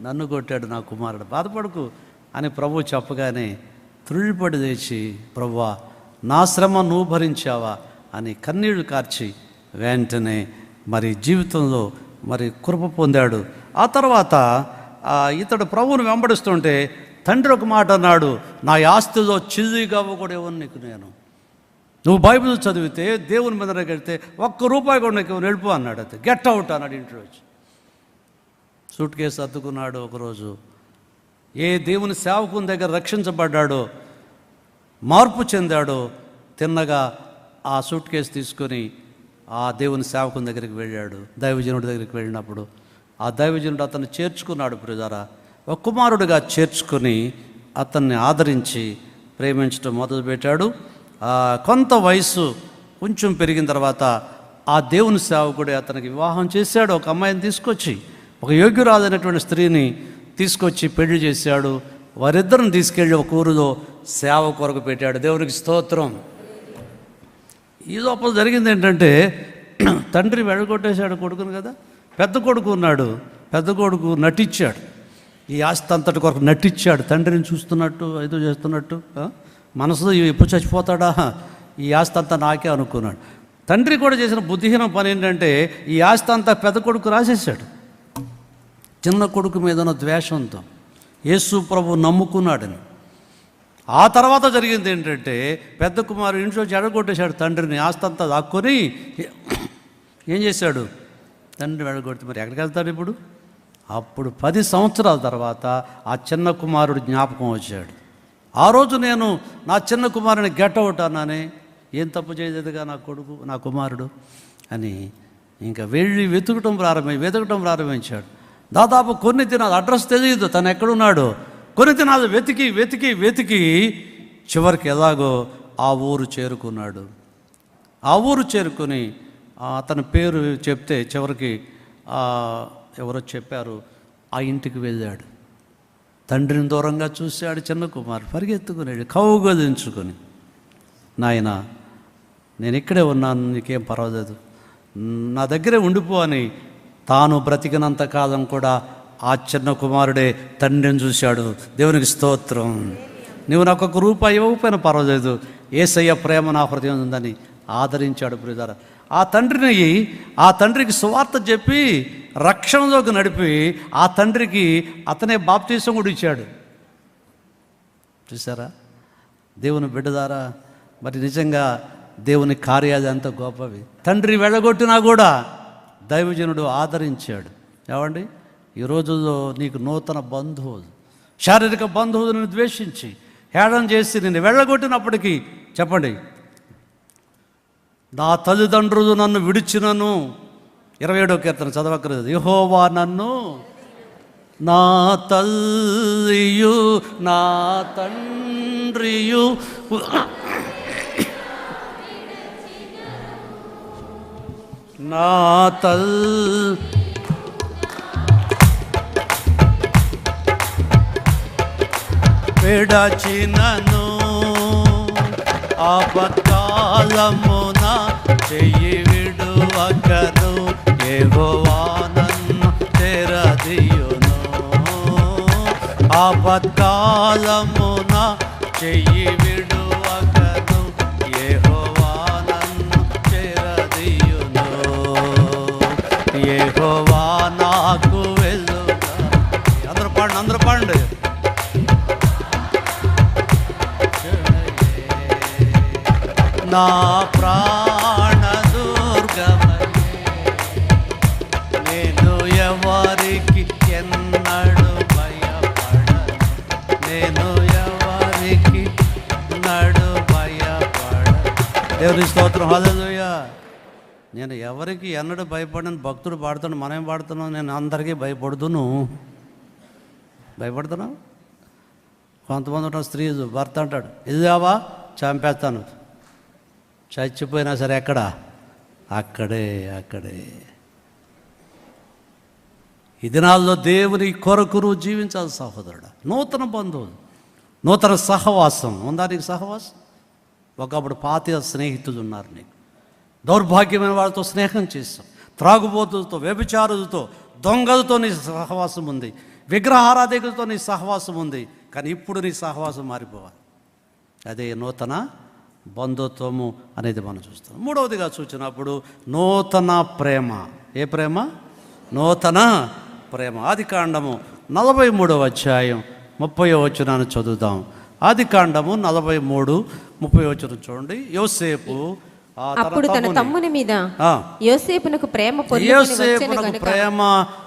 నన్ను కొట్టాడు నా కుమారుడు, బాధపడకు అని ప్రభు చెప్పగానే త్రుళ్ళిపడి లేచి, ప్రభువా, నా శ్రమ నువ్వు భరించావా అని కన్నీళ్లు కార్చి వెంటనే మరి జీవితంలో మరి కృప పొందాడు. ఆ తర్వాత ఇతడు ప్రభువును వెంబడిస్తుంటే తండ్రి ఒక మాట అన్నాడు, నా ఆస్తిలో చిల్లిగా కూడా ఇవ్వను నీకు నేను. నువ్వు బైబిల్ చదివితే, దేవుని మీద వెళ్తే ₹1 కూడా నీకు వెళ్ళిపో అన్నాడు. అయితే గెట్ అవుట్ అన్నాడు. ఇంట్లో వచ్చి సూట్ కేసు అద్దుకున్నాడు. ఒకరోజు ఏ దేవుని సేవకుని దగ్గర రక్షించబడ్డాడో, మార్పు చెందాడో, తిన్నగా ఆ సూట్ కేసు తీసుకొని ఆ దేవుని సేవకుని దగ్గరికి వెళ్ళాడు. దైవజనుడి దగ్గరికి వెళ్ళినప్పుడు ఆ దైవజనుడు అతన్ని చేర్చుకున్నాడు బ్రదర్. ఒక కుమారుడిగా చేర్చుకొని అతన్ని ఆదరించి ప్రేమించడం మొదలుపెట్టాడు. కొంత వయసు కొంచెం పెరిగిన తర్వాత ఆ దేవుని సేవకుడే అతనికి వివాహం చేశాడు. ఒక అమ్మాయిని తీసుకొచ్చి, ఒక యోగ్యురాలైనటువంటి స్త్రీని తీసుకొచ్చి పెళ్లి చేశాడు. వారిద్దరిని తీసుకెళ్ళి ఒక ఊరిలో సేవ కొరకు పెట్టాడు. దేవునికి స్తోత్రం. ఈ లోపల జరిగింది ఏంటంటే, తండ్రి వెళ్ళగొట్టేశాడు కొడుకును కదా. పెద్ద కొడుకు ఉన్నాడు. పెద్ద కొడుకు నటించాడు, ఈ ఆస్తి అంతటి కొరకు నటించాడు. తండ్రిని చూస్తున్నట్టు, ఏదో చేస్తున్నట్టు. మనసులో ఎప్పుడు చచ్చిపోతాడా, ఈ ఆస్తి అంతా నాకే అనుకున్నాడు. తండ్రి కూడా చేసిన బుద్ధిహీనం పని ఏంటంటే, ఈ ఆస్తి అంతా పెద్ద కొడుకు రాసేసాడు. చిన్న కొడుకు మీద ఉన్న ద్వేషంతో యేసు ప్రభు నమ్ముకున్నాడని. ఆ తర్వాత జరిగింది ఏంటంటే, పెద్ద కుమారుడు ఇంట్లో చెడగొట్టేశాడు తండ్రిని. ఆస్తి అంతా దాక్కొని ఏం చేశాడు? తండ్రి వెళ్ళగొడితే మరి ఎక్కడికి వెళ్తాడు ఇప్పుడు? అప్పుడు 10 సంవత్సరాల తర్వాత ఆ చిన్న కుమారుడు జ్ఞాపకం వచ్చాడు. ఆ రోజు నేను నా చిన్న కుమారుని గెట్ అవుట్ అన్నానే, ఏం తప్పు చేయలేదుగా నా కొడుకు, నా కుమారుడు అని ఇంకా వెళ్ళి వెతకటం ప్రారంభించాడు. దాదాపు కొన్ని దినాలు, అడ్రస్ తెలియదు తను ఎక్కడున్నాడో, కొన్ని దినాలు వెతికి చివరికి ఎలాగో ఆ ఊరు చేరుకున్నాడు. ఆ ఊరు చేరుకుని అతని పేరు చెప్తే చివరికి ఎవరో చెప్పారు, ఆ ఇంటికి వెళ్ళాడు. తండ్రిని దూరంగా చూశాడు. చిన్న కుమారుడు పరిగెత్తుకున్నాడు, కౌగలించుకొని, నాయనా నేను ఇక్కడే ఉన్నాను, నీకేం పర్వాలేదు, నా దగ్గరే ఉండిపో అని. తాను బ్రతికినంత కాలం కూడా ఆ చిన్న కుమారుడే తండ్రిని చూశాడు. దేవునికి స్తోత్రం. నువ్వు నాకు ₹1 ఇవ్వకపోయినా పర్వాలేదు, యేసయ్య ప్రేమ నా హృదయం ఉందని ఆదరించాడు. ప్రియులారా, ఆ తండ్రికి సువార్త చెప్పి రక్షణలోకి నడిపి ఆ తండ్రికి అతనే బాప్తీసం కూడా ఇచ్చాడు. చూసారా దేవుని బిడ్డదారా, మరి నిజంగా దేవుని కార్యాలు ఎంత గొప్పవి. తండ్రి వెళ్ళగొట్టినా కూడా దైవజనుడు ఆదరించాడు. ఏమండి, ఈ రోజుల్లో నీకు నూతన బంధువులు, శారీరక బంధువులను ద్వేషించి హేళన చేసి నిన్ను వెళ్ళగొట్టినప్పటికీ చెప్పండి, నా తల్లిదండ్రులు నన్ను విడిచినను, 27వ కీర్తన చదవకలేదు, యెహోవా నన్ను నా తల్లియు నా తండ్రియు నా విడచినను, ఆపత్కాలమున చెయ్యి విడువకను, యెహోవా నన్ను తెరదీయును. ఆపత్కాలమున చెయ్యి విడువకను, యెహోవా నన్ను తెరదీయును. యెహోవా నాకు వెలుగా. అందరూ పాడండి. నా ప్రాణ దుర్గమనే, నేను ఎవరికి ఎన్నడు భయపడను, నేను ఎవరికి నడు భయపడను. దేవుని స్తోత్రం, హల్లెలూయా. నేను ఎవరికి ఎన్నడు భయపడను భక్తుడు పాడుతాను, మనమేం పాడుతున్నాం, నేను అందరికీ భయపడుతున్నాను. కొంతమంది ఉంటారు స్త్రీలు, భర్త అంటాడు, ఇదివా చంపేస్తాను, చచ్చిపోయినా సరే ఎక్కడ, అక్కడే. ఈ దినాల్లో దేవుని కొరకు నువ్వు జీవించాలి సహోదరుడు. నూతన బంధువులు, నూతన సహవాసం ఉందా నీకు? సహవాసం ఒకప్పుడు పాత స్నేహితులు ఉన్నారు నీకు, దౌర్భాగ్యమైన వాళ్ళతో స్నేహం చేస్తాం, త్రాగుబోతులతో, వ్యభిచారులతో, దొంగలతో నీ సహవాసం ఉంది, విగ్రహారాధికులతో నీ సహవాసం ఉంది. కానీ ఇప్పుడు నీ సహవాసం మారిపోవాలి. అదే నూతన బంధుత్వము అనేది మనం చూస్తాం. మూడవదిగా చూసినప్పుడు నూతన ప్రేమ. ఏ ప్రేమ? నూతన ప్రేమ. ఆదికాండము 43వ అధ్యాయం 30వ వచనాన్ని చదువుదాం. ఆదికాండము 43:30 వచనం చూడండి. యోసేపు అప్పుడు తన తమ్ముని మీద యోసేపునకు ప్రేమ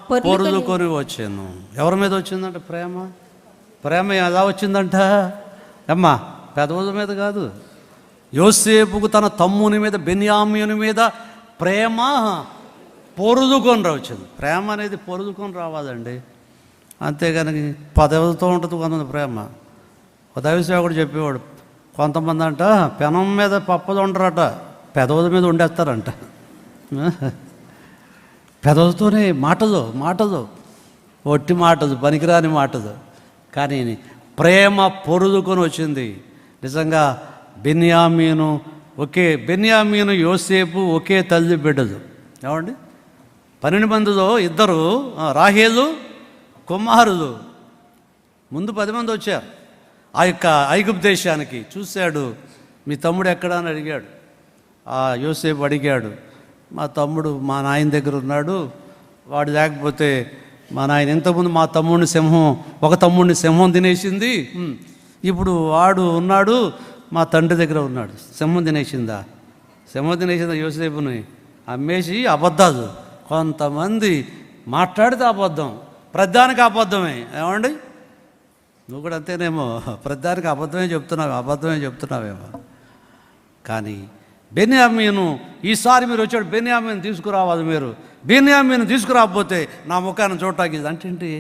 పొరుదుకొని వచ్చాను. ఎవరి మీద వచ్చిందంట ప్రేమ? ప్రేమ ఎలా వచ్చిందంట అమ్మా? పెదవుల మీద కాదు. యోసేపుకు తన తమ్ముని మీద, బెన్యామీను మీద ప్రేమ పొరుదుకొని వచ్చింది. ప్రేమ అనేది పొరుదుకొని రావాలండి, అంతేగాని పదవులతో ఉంటుంది కొంతమంది ప్రేమ. ఒక దైవసేవకుడు చెప్పేవాడు, కొంతమంది అంట పెనం మీద పప్పలు ఉండరట, పెదవుల మీద ఉండేస్తారంట. పెదవులతోనే మాటలు ఒట్టి మాటలు, పనికిరాని మాటలు. కానీ ప్రేమ పొరుదుకొని వచ్చింది. నిజంగా బెన్యామీను యోసేపు ఒకే తల్లి బిడ్డలు. ఏమండి, 12 మందిలో 2 రాహేలు కుమారులు. ముందు 10 మంది వచ్చారు ఆ యొక్క ఐగుప్తు దేశానికి. చూశాడు, మీ తమ్ముడు ఎక్కడా అని అడిగాడు. ఆ యోసేపు అడిగాడు, మా తమ్ముడు మా నాయన దగ్గర ఉన్నాడు, వాడు లేకపోతే మా నాయన ఇంతకుముందు ఒక తమ్ముడిని సింహం తినేసింది, ఇప్పుడు వాడు ఉన్నాడు, మా తండ్రి దగ్గర ఉన్నాడు. సింహం తినేసిందా యోసేపుని? అమ్మేసి అబద్ధాలు. కొంతమంది మాట్లాడితే అబద్ధం, ప్రతిదానికి అబద్ధమే. ఏమండి, నువ్వు కూడా అంతేనేమో, ప్రతిదానికి అబద్ధమే చెప్తున్నావేమో. కానీ బెన్యామీను, ఈసారి మీరు వచ్చాడు బెన్యామీను తీసుకురావాలి, మీరు బెన్యామీను తీసుకురాకపోతే నా ముఖాన్ని చూడటానికి అంటే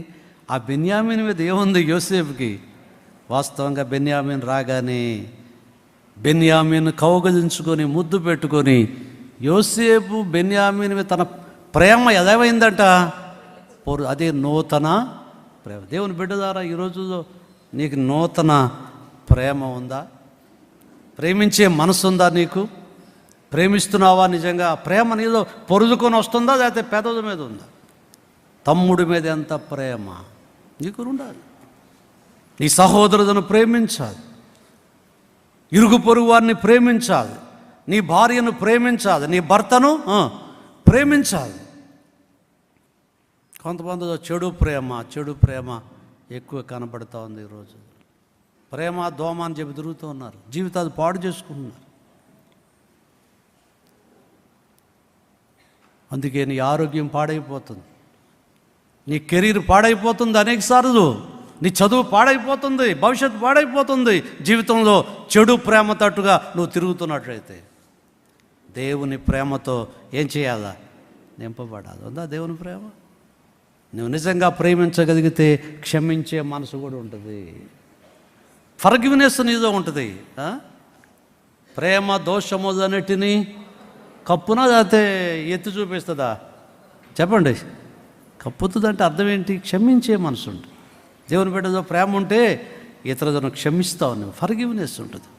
ఆ బెన్యామీను మీద ఏముంది యోసేపుకి? వాస్తవంగా బెన్యామీను రాగానే బెన్యామీను కౌగలించుకొని ముద్దు పెట్టుకొని యోసేపు బెన్యామీను మీద తన ప్రేమ ఎదవైందంట. అదే నూతన ప్రేమ. దేవుని బిడ్డ ద్వారా ఈ రోజుల్లో నీకు నూతన ప్రేమ ఉందా? ప్రేమించే మనసు ఉందా నీకు? ప్రేమిస్తున్నావా నిజంగా? ప్రేమ నీలో పొరుదుకొని వస్తుందా, లేకపోతే పెదవుల మీద ఉందా? తమ్ముడి మీద ఎంత ప్రేమ నీకు ఉండాలి. నీ సహోదరులను ప్రేమించాలి, ఇరుగు పొరుగు వారిని ప్రేమించాలి, నీ భార్యను ప్రేమించాలి, నీ భర్తను ప్రేమించాలి. కొంతమంది చెడు ప్రేమ ఎక్కువ కనబడుతూ ఉంది ఈరోజు. ప్రేమ దోమ అని చెప్పి తిరుగుతూ ఉన్నారు, జీవితాలు పాడు చేసుకుంటున్నారు. అందుకే నీ ఆరోగ్యం పాడైపోతుంది, నీ కెరీర్ పాడైపోతుంది, అనేకసార్లు నీ చదువు పాడైపోతుంది, భవిష్యత్తు పాడైపోతుంది. జీవితంలో చెడు ప్రేమ తట్టుగా నువ్వు తిరుగుతున్నట్లయితే దేవుని ప్రేమతో ఏం చేయాలా? నింపబడాలి. ఉందా దేవుని ప్రేమ? నువ్వు నిజంగా ప్రేమించగలిగితే క్షమించే మనసు కూడా ఉంటుంది, ఫర్గివ్నెస్ నీదో ఉంటుంది. ప్రేమ దోషములన్నిటినీ కప్పునా, లేకపోతే ఎత్తి చూపిస్తుందా? చెప్పండి. కప్పుతుందంటే అర్థం ఏంటి? క్షమించే మనసు ఉంటుంది. దేవుని బిడ్డలో ప్రేమ ఉంటే ఇతరులను క్షమిస్తావు, నువ్వు ఫర్గివ్నెస్ ఉంటుంది.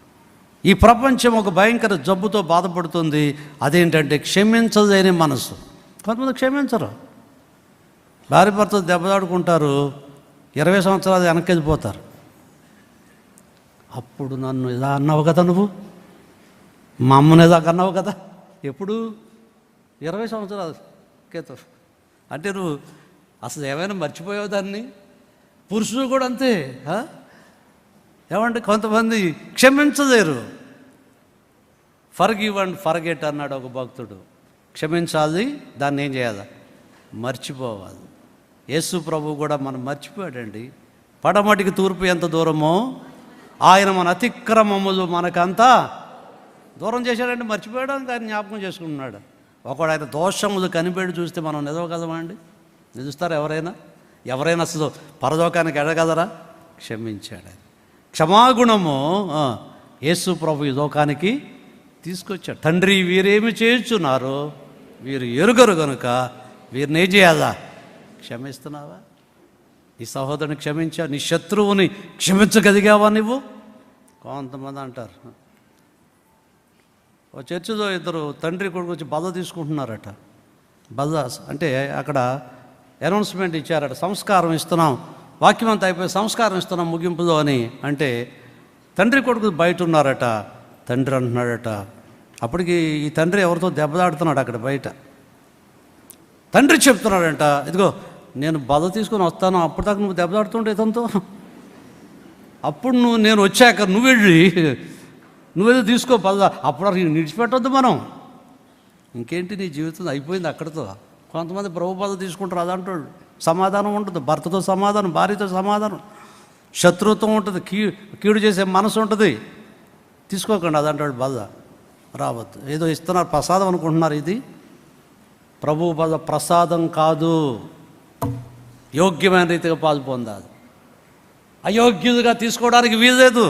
ఈ ప్రపంచం ఒక భయంకర జబ్బుతో బాధపడుతుంది, అదేంటంటే క్షమించలేని మనసు. కొంతమంది క్షమించరు, భార్య భర్తలు దెబ్బలాడుకుంటారు, 20 సంవత్సరాలు వెనక్కి వెళ్ళిపోతారు. అప్పుడు నన్ను ఇలా అన్నావు కదా, నువ్వు మా అమ్మను ఇలా అన్నావు కదా. ఎప్పుడు? 20 సంవత్సరాల క్రితం. అంటే నువ్వు అసలు ఏమైనా మర్చిపోయావు దాన్ని? పురుషులు కూడా అంతే. ఏమంటే కొంతమంది క్షమించలేరు. ఫర్గివ్ అండ్ ఫర్గెట్ అన్నాడు ఒక భక్తుడు. క్షమించాలి, దాన్ని ఏం చేయాలి? మర్చిపోవాలి. యేసు ప్రభు కూడా మనం మర్చిపోయాడండి. పడమటికి తూర్పు ఎంత దూరమో ఆయన మన అతిక్రమములు మనకంతా దూరం చేశాడంటే మర్చిపోయాడానికి ఆయన జ్ఞాపకం చేసుకుంటున్నాడు. ఒకడు ఆయన దోషములు కనిపెట్టి చూస్తే మనం నిలవగలమా అండి? నిలుస్తారా ఎవరైనా అసలు పరలోకానికి ఎడగలరా? క్షమించాడు ఆయన. క్షమాగుణము యేసు ప్రభు ఈ లోకానికి తీసుకొచ్చాడు. తండ్రి, వీరేమి చేయుచున్నారో వీరు ఎరుగరు గనుక వీరిని ఏం చేయాలా? క్షమిస్తున్నావా? నీ సహోదరుని క్షమించావు? నీ శత్రువుని క్షమించగలిగావా నువ్వు? కొంతమంది అంటారు, ఓ చర్చిలో ఇద్దరు తండ్రి కొడుకు వచ్చి బల్ల తీసుకుంటున్నారట. బల్ల అంటే అక్కడ అనౌన్స్మెంట్ ఇచ్చారట, సంస్కారం ఇస్తున్నాం, వాక్యం అంతా అయిపోయి సంస్కారం ఇస్తున్నాం ముగింపులో అని. అంటే తండ్రి కొడుకు బయట ఉన్నారట. తండ్రి అంటున్నాడట, అప్పటికి ఈ తండ్రి ఎవరితో దెబ్బలాడుతున్నాడు అక్కడ బయట. తండ్రి చెప్తున్నాడంట, ఇదిగో నేను బల్ల తీసుకొని వస్తాను, అప్పటిదాకా నువ్వు దెబ్బలాడుతుంటే ఇతనితో, అప్పుడు నేను వచ్చాక నువ్వేదో తీసుకో బల్ల, అప్పుడు నిడిచిపెట్టొద్దు మనం. ఇంకేంటి, నీ జీవితం అయిపోయింది అక్కడితో. కొంతమంది ప్రభు బల్ల తీసుకుంటారు, అదంటాడు. సమాధానం ఉంటుంది, భర్తతో సమాధానం, భార్యతో సమాధానం, శత్రుత్వం ఉంటుంది, కీడు చేసే మనసు ఉంటుంది. తీసుకోకండి అదంటాడు బల్ల, రావద్దు. ఏదో ఇస్తున్నారు ప్రసాదం అనుకుంటున్నారు, ఇది ప్రభు బల్ల ప్రసాదం కాదు. యోగ్యమైన రీతిగా పాలు పొందాలి, అయోగ్యులుగా తీసుకోవడానికి వీల్లేదు.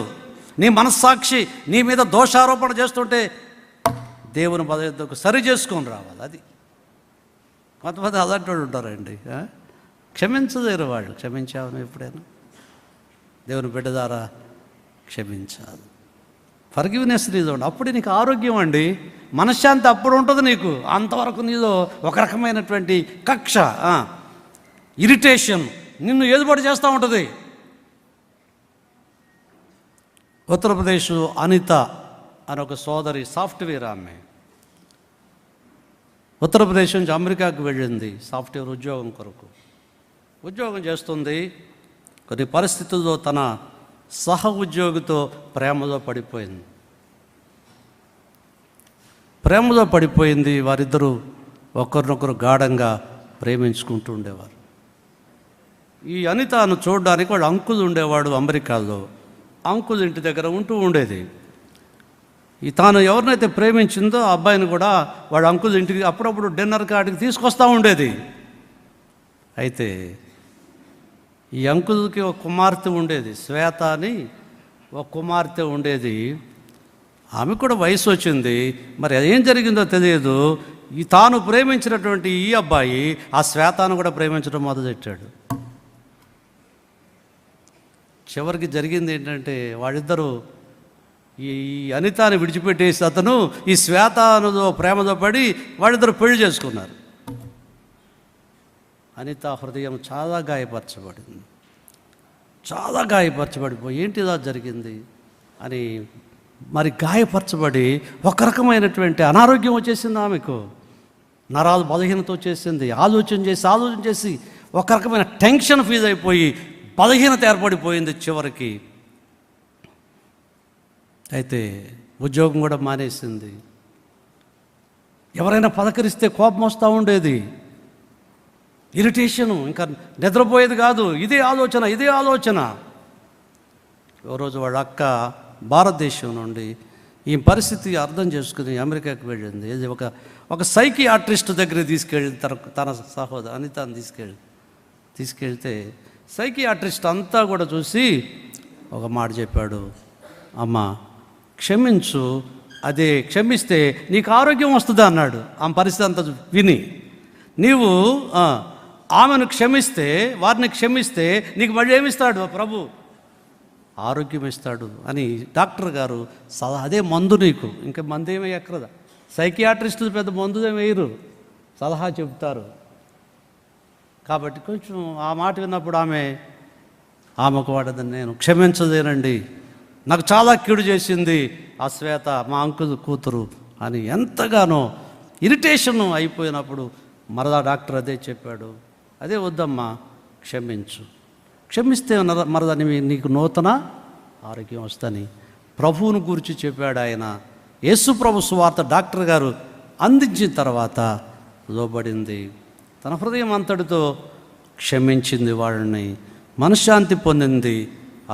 నీ మనస్సాక్షి నీ మీద దోషారోపణ చేస్తుంటే దేవుని బల సరి చేసుకొని రావాలి. అది కొంతమంది అలాంటి వాళ్ళు ఉంటారండి, క్షమించలేరు వాళ్ళు. క్షమించావు ఎప్పుడైనా? దేవుని బిడ్డ ద్వారా క్షమించాలి. ఫర్గివ్నెస్ నీలో ఉండి అప్పుడు నీకు ఆరోగ్యం అండి, మనశ్శాంతి అప్పుడు ఉంటుంది నీకు. అంతవరకు నీలో ఒక రకమైనటువంటి కక్ష, ఇరిటేషన్ నిన్ను ఏదుబడి చేస్తూ ఉంటుంది. ఉత్తరప్రదేశ్ అనిత అని ఒక సోదరి, సాఫ్ట్వేర్ ఆమె, ఉత్తరప్రదేశ్ నుంచి అమెరికాకు వెళ్ళింది సాఫ్ట్వేర్ ఉద్యోగం కొరకు. ఉద్యోగం చేస్తుంది. కొన్ని పరిస్థితుల్లో తన సహ ఉద్యోగితో ప్రేమలో పడిపోయింది. వారిద్దరూ ఒకరినొకరు గాఢంగా ప్రేమించుకుంటూ ఉండేవారు. ఈ అనితను చూడడానికి వాళ్ళ అంకుల్ ఉండేవాడు అమెరికాలో. అంకుల్ ఇంటి దగ్గర ఉంటూ ఉండేది. తాను ఎవరినైతే ప్రేమించిందో ఆ అబ్బాయిని కూడా వాళ్ళ అంకుల్ ఇంటికి అప్పుడప్పుడు డిన్నర్ కాడికి తీసుకొస్తూ ఉండేది. అయితే ఈ అంకుల్కి ఒక కుమార్తె ఉండేది, శ్వేత అని ఒక కుమార్తె ఉండేది. ఆమె కూడా వయసు వచ్చింది. మరి ఏం జరిగిందో తెలియదు. తాను ప్రేమించినటువంటి ఈ అబ్బాయి ఆ శ్వేతను కూడా ప్రేమించడం మొదలెట్టాడు. చివరికి జరిగింది ఏంటంటే వాళ్ళిద్దరూ ఈ అనితాన్ని విడిచిపెట్టేసి అతను ఈ శ్వేతతో ప్రేమతో పడి వాళ్ళిద్దరు పెళ్లి చేసుకున్నారు. అనిత హృదయం చాలా గాయపరచబడింది. చాలా గాయపరచబడిపోయి ఏంటి ఇలా జరిగింది అని మరి గాయపరచబడి ఒక రకమైనటువంటి అనారోగ్యం వచ్చేసింది ఆమెకు. నరాలు బలహీనత వచ్చేసింది. ఆలోచన చేసి ఒక రకమైన టెన్షన్ ఫీల్ అయిపోయి బలహీనత ఏర్పడిపోయింది చివరికి. అయితే ఉద్యోగం కూడా మానేసింది. ఎవరైనా పలకరిస్తే కోపం వస్తూ ఉండేది, ఇరిటేషను, ఇంకా నిద్రపోయేది కాదు. ఇదే ఆలోచన. ఓ రోజు వాళ్ళ అక్క భారతదేశం నుండి ఈ పరిస్థితి అర్థం చేసుకుని అమెరికాకి వెళ్ళింది. ఇది ఒక సైకియాట్రిస్ట్ దగ్గరికి తీసుకెళ్ళింది. తన సహోదరు అనితను తీసుకెళ్తే సైకియాట్రిస్ట్ అంతా కూడా చూసి ఒక మాట చెప్పాడు, అమ్మ క్షమించు, అదే క్షమిస్తే నీకు ఆరోగ్యం వస్తుంది అన్నాడు. ఆ పరిస్థితి అంతా విని నీవు ఆమెను క్షమిస్తే, వారిని క్షమిస్తే నీకు మళ్ళీ ఏమిస్తాడు ప్రభు? ఆరోగ్యం ఇస్తాడు అని డాక్టర్ గారు సలహా. అదే మందు నీకు, ఇంకా మందు ఏమీ ఎక్కరదా. సైకియాట్రిస్టులు పెద్ద మందు ఏమి వేయరు, సలహా చెబుతారు. కాబట్టి కొంచెం ఆ మాట విన్నప్పుడు ఆమెకు వాడదని నేను క్షమించలేనండి, నాకు చాలా కీడు చేసింది ఆ శ్వేత, మా అంకుల్ కూతురు అని ఎంతగానో ఇరిటేషన్ అయిపోయినప్పుడు మరలా డాక్టర్ అదే చెప్పాడు, అదే వద్దమ్మా క్షమించు, క్షమిస్తే మరలా నీకు నూతన ఆరోగ్యం వస్తని ప్రభువును గురించి చెప్పాడు ఆయన. యేసు ప్రభు సువార్త డాక్టర్ గారు అందించిన తర్వాత లోబడింది. తన హృదయం అంతటితో క్షమించింది, వాళ్ళని మనశ్శాంతి పొందింది.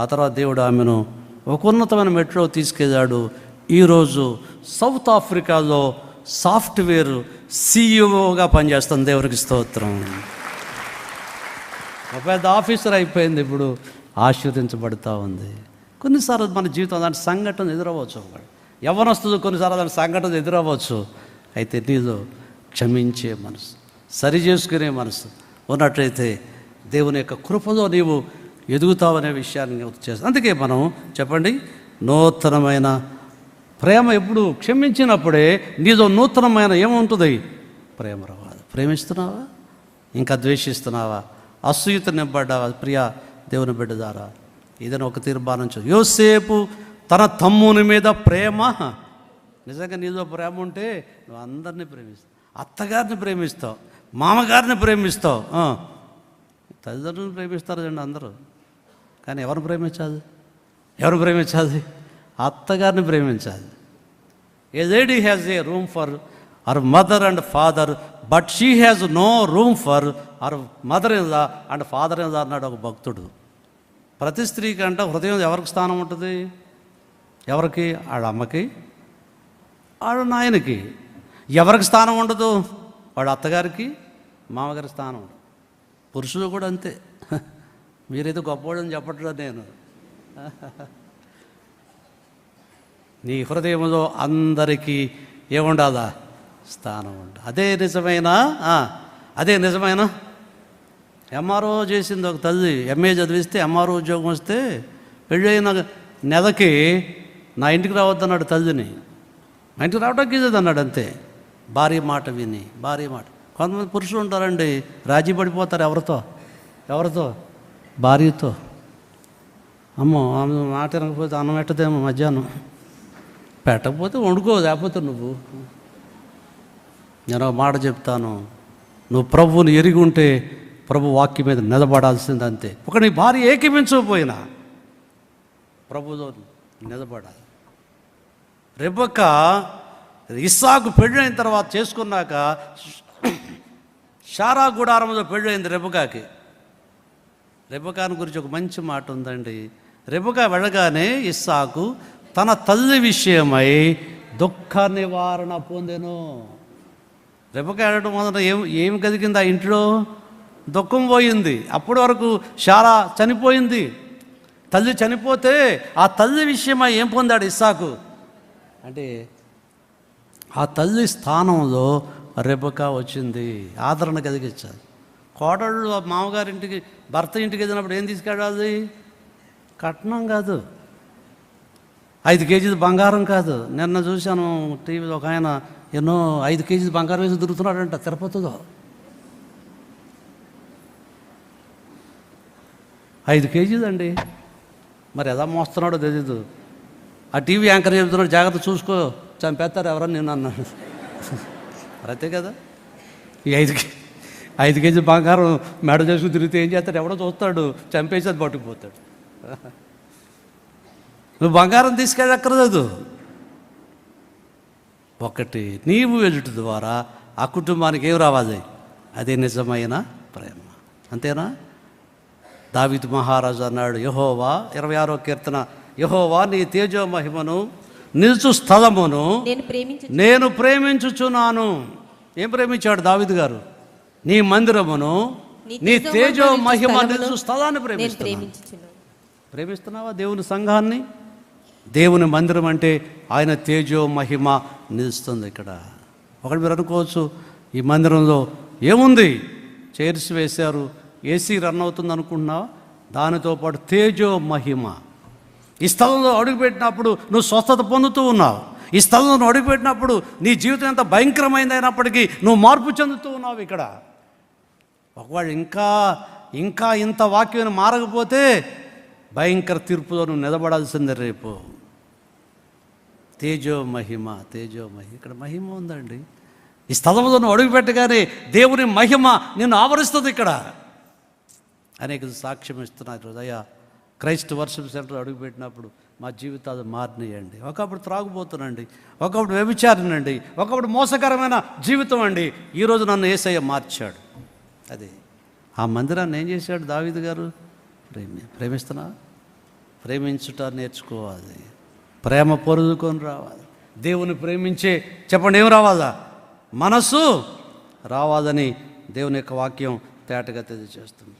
ఆ తర్వాత దేవుడు ఆమెను ఒక ఉన్నతమైన మెట్లో తీసుకెళ్ళాడు. ఈరోజు సౌత్ ఆఫ్రికాలో సాఫ్ట్వేర్ CEO పనిచేస్తుంది. దేవునికి స్తోత్రం. ఒక పెద్ద ఆఫీసర్ అయిపోయింది, ఇప్పుడు ఆశీర్వదించబడుతూ ఉంది. కొన్నిసార్లు మన జీవితం అలాంటి సంఘటన ఎదురవ్వచ్చు. యవ్వనస్తులు కొన్నిసార్లు అలాంటి సంఘటన ఎదురవ్వచ్చు. అయితే నీలో క్షమించే మనసు, సరి చేసుకునే మనసు ఉన్నట్లయితే దేవుని యొక్క కృపలో నీవు ఎదుగుతావనే విషయాన్ని చేస్తాను. అందుకే మనం చెప్పండి, నూతనమైన ప్రేమ ఎప్పుడు క్షమించినప్పుడే నీలో నూతనమైన ఏముంటుంది? ప్రేమ రావాలి. ప్రేమిస్తున్నావా? ఇంకా ద్వేషిస్తున్నావా? అసూయత నింపడ్డావా? ప్రియా దేవుని బిడ్డ ద్వారా ఏదైనా ఒక తీర్మానం యోసేపు తన తమ్ముని మీద ప్రేమ, నిజంగా నీలో ప్రేమ ఉంటే నువ్వు అందరినీ ప్రేమిస్తావు. అత్తగారిని ప్రేమిస్తావు, మామగారిని ప్రేమిస్తావు, తల్లిదండ్రులను ప్రేమిస్తారు అండి అందరూ. కానీ ఎవరిని ప్రేమించాలి? అత్తగారిని ప్రేమించాలి. A lady has a room for her mother and father, but she has no room for her mother-in-law and father-in-law అన్నాడు ఒక భక్తుడు. ప్రతి స్త్రీకి అంటే హృదయం ఎవరికి స్థానం ఉంటుంది? ఎవరికి? వాళ్ళ అమ్మకి, వాళ్ళ నాయనకి. ఎవరికి స్థానం ఉండదు? వాళ్ళ అత్తగారికి, మామగారి స్థానం ఉండదు. పురుషులు కూడా అంతే. మీరైతే గొప్పవాడని చెప్పట్లేదు నేను. నీ హృదయంలో అందరికీ ఏముండాలా? స్థానం ఉండాలి. అదే నిజమైన ఎంఆర్ఓ చేసింది ఒక తల్లి. MA చదివిస్తే ఎంఆర్ఓ ఉద్యోగం వస్తే పెళ్ళైన నెలకి నా ఇంటికి రావద్దన్నాడు తల్లిని. మా ఇంటికి రావడానికి ఇది అన్నాడు అంతే. భార్య మాట విని, కొంతమంది పురుషులు ఉంటారండి, రాజీ పడిపోతారు. ఎవరితో? భార్యతో. అమ్మో ఆమె మాట వినకపోతే అన్నం పెట్టదేమో, మధ్యాహ్నం పెట్టకపోతే వండుకో, లేకపోతే నువ్వు. నేను ఒక మాట చెప్తాను, నువ్వు ప్రభువుని ఎరిగి ఉంటే ప్రభు వాక్యం మీద నిలబడాల్సింది అంతే. ఒక నీ భార్య ఏకీపించకపోయినా ప్రభులో నిలబడాలి. రెబెక్క ఇస్సాకు పెళ్ళైన తర్వాత చేసుకున్నాక షారా గుడారంలో పెళ్ళైంది రెబెక్కకి. రెబెకాను గురించి ఒక మంచి మాట ఉందండి. రెబెకా వెళ్ళగానే ఇస్సాకు తన తల్లి విషయమై దుఃఖ నివారణ పొందెను. రెబెకా వెళ్ళడం మొదట ఏం కలిగింది ఆ ఇంట్లో? దుఃఖం పోయింది. అప్పటి వరకు శారా చనిపోయింది. తల్లి చనిపోతే ఆ తల్లి విషయమై ఏం పొందాడు ఇస్సాకు అంటే ఆ తల్లి స్థానంలో రెబెకా వచ్చింది. ఆదరణ కలిగించాలి. కోడళ్ళు మామగారింటికి భర్త ఇంటికి వెళ్ళినప్పుడు ఏం తీసుకెళ్ళాలి? కట్నం కాదు, 5 కేజీలు బంగారం కాదు. నిన్న చూశాను టీవీలో ఒక ఆయన ఎన్నో 5 కేజీలు బంగారం వేసి దొరుకుతున్నాడంట తిరుపతిలో. 5 కేజీలు అండి. మరి ఎలా మోస్తున్నాడో తెలీదు. ఆ టీవీ యాంకర్ చెబుతున్నాడు, జాగ్రత్త చూసుకో, చంపేస్తారు ఎవరని నేను అన్నాను. అంతే కదా. ఈ 5 కేజీ బంగారం మెడ చేసుకుని తిరిగితే ఏం చేస్తాడు? ఎవడో చూస్తాడు, చంపేసి అది పట్టుకుపోతాడు. నువ్వు బంగారం తీసుకెళ్ళక్కర్లేదు. ఒకటి, నీవు వెళ్ళుట ద్వారా ఆ కుటుంబానికి ఏం రావాలి? అదే నిజమైన ప్రేమ. అంతేనా? దావీదు మహారాజు అన్నాడు, యెహోవా 26వ కీర్తన, యెహోవా నీ తేజో మహిమను నిలుచు స్థలమును నేను ప్రేమించుచున్నాను. ఏం ప్రేమించాడు దావీదు గారు? నీ మందిరమును, నీ తేజో మహిమ నిలుచు స్థలాన్ని ప్రేమిస్తున్నావా? దేవుని సంఘాన్ని, దేవుని మందిరం అంటే ఆయన తేజో మహిమ నిలుస్తుంది ఇక్కడ. ఒకటి మీరు అనుకోవచ్చు, ఈ మందిరంలో ఏముంది? చైర్స్ వేశారు, ఏసీ రన్ అవుతుంది అనుకుంటున్నావా? దానితో పాటు తేజో మహిమ. ఈ స్థలంలో అడుగుపెట్టినప్పుడు నువ్వు స్వస్థత పొందుతూ ఉన్నావు. ఈ స్థలంలో నువ్వు అడుగుపెట్టినప్పుడు నీ జీవితం ఎంత భయంకరమైంది అయినప్పటికీ నువ్వు మార్పు చెందుతూ ఉన్నావు ఇక్కడ. ఒకవేళ ఇంకా ఇంత వాక్యం మారకపోతే భయంకర తీర్పులో నువ్వు నిలబడాల్సిందే రేపు. తేజో మహిమ, తేజో మహిమ. ఇక్కడ మహిమ ఉందండి. ఈ స్థలంలో నువ్వు అడుగుపెట్టగానే దేవుని మహిమ నిన్ను ఆవరిస్తుంది. ఇక్కడ అనేక సాక్ష్యం ఇస్తున్నారు. అయ్యా, క్రైస్ట్ వర్షిప్ సెంటర్ అడుగుపెట్టినప్పుడు మా జీవితాలు మారినాయండి. ఒకప్పుడు త్రాగుబోతునండి, ఒకప్పుడు వ్యభిచారినండి, ఒకప్పుడు మోసకరమైన జీవితం అండి. ఈరోజు నన్ను యేసయ్య మార్చాడు. అదే ఆ మందిరాన్ని ఏం చేశాడు దావీదు గారు? ప్రేమిస్తున్నా? ప్రేమించుట నేర్చుకోవాలి. ప్రేమ పొరుదుకొని రావాలి. దేవుని ప్రేమించే చెప్పండి ఏం రావాలా? మనసు రావాలని దేవుని యొక్క వాక్యం తేటగా తెలియజేస్తుంది.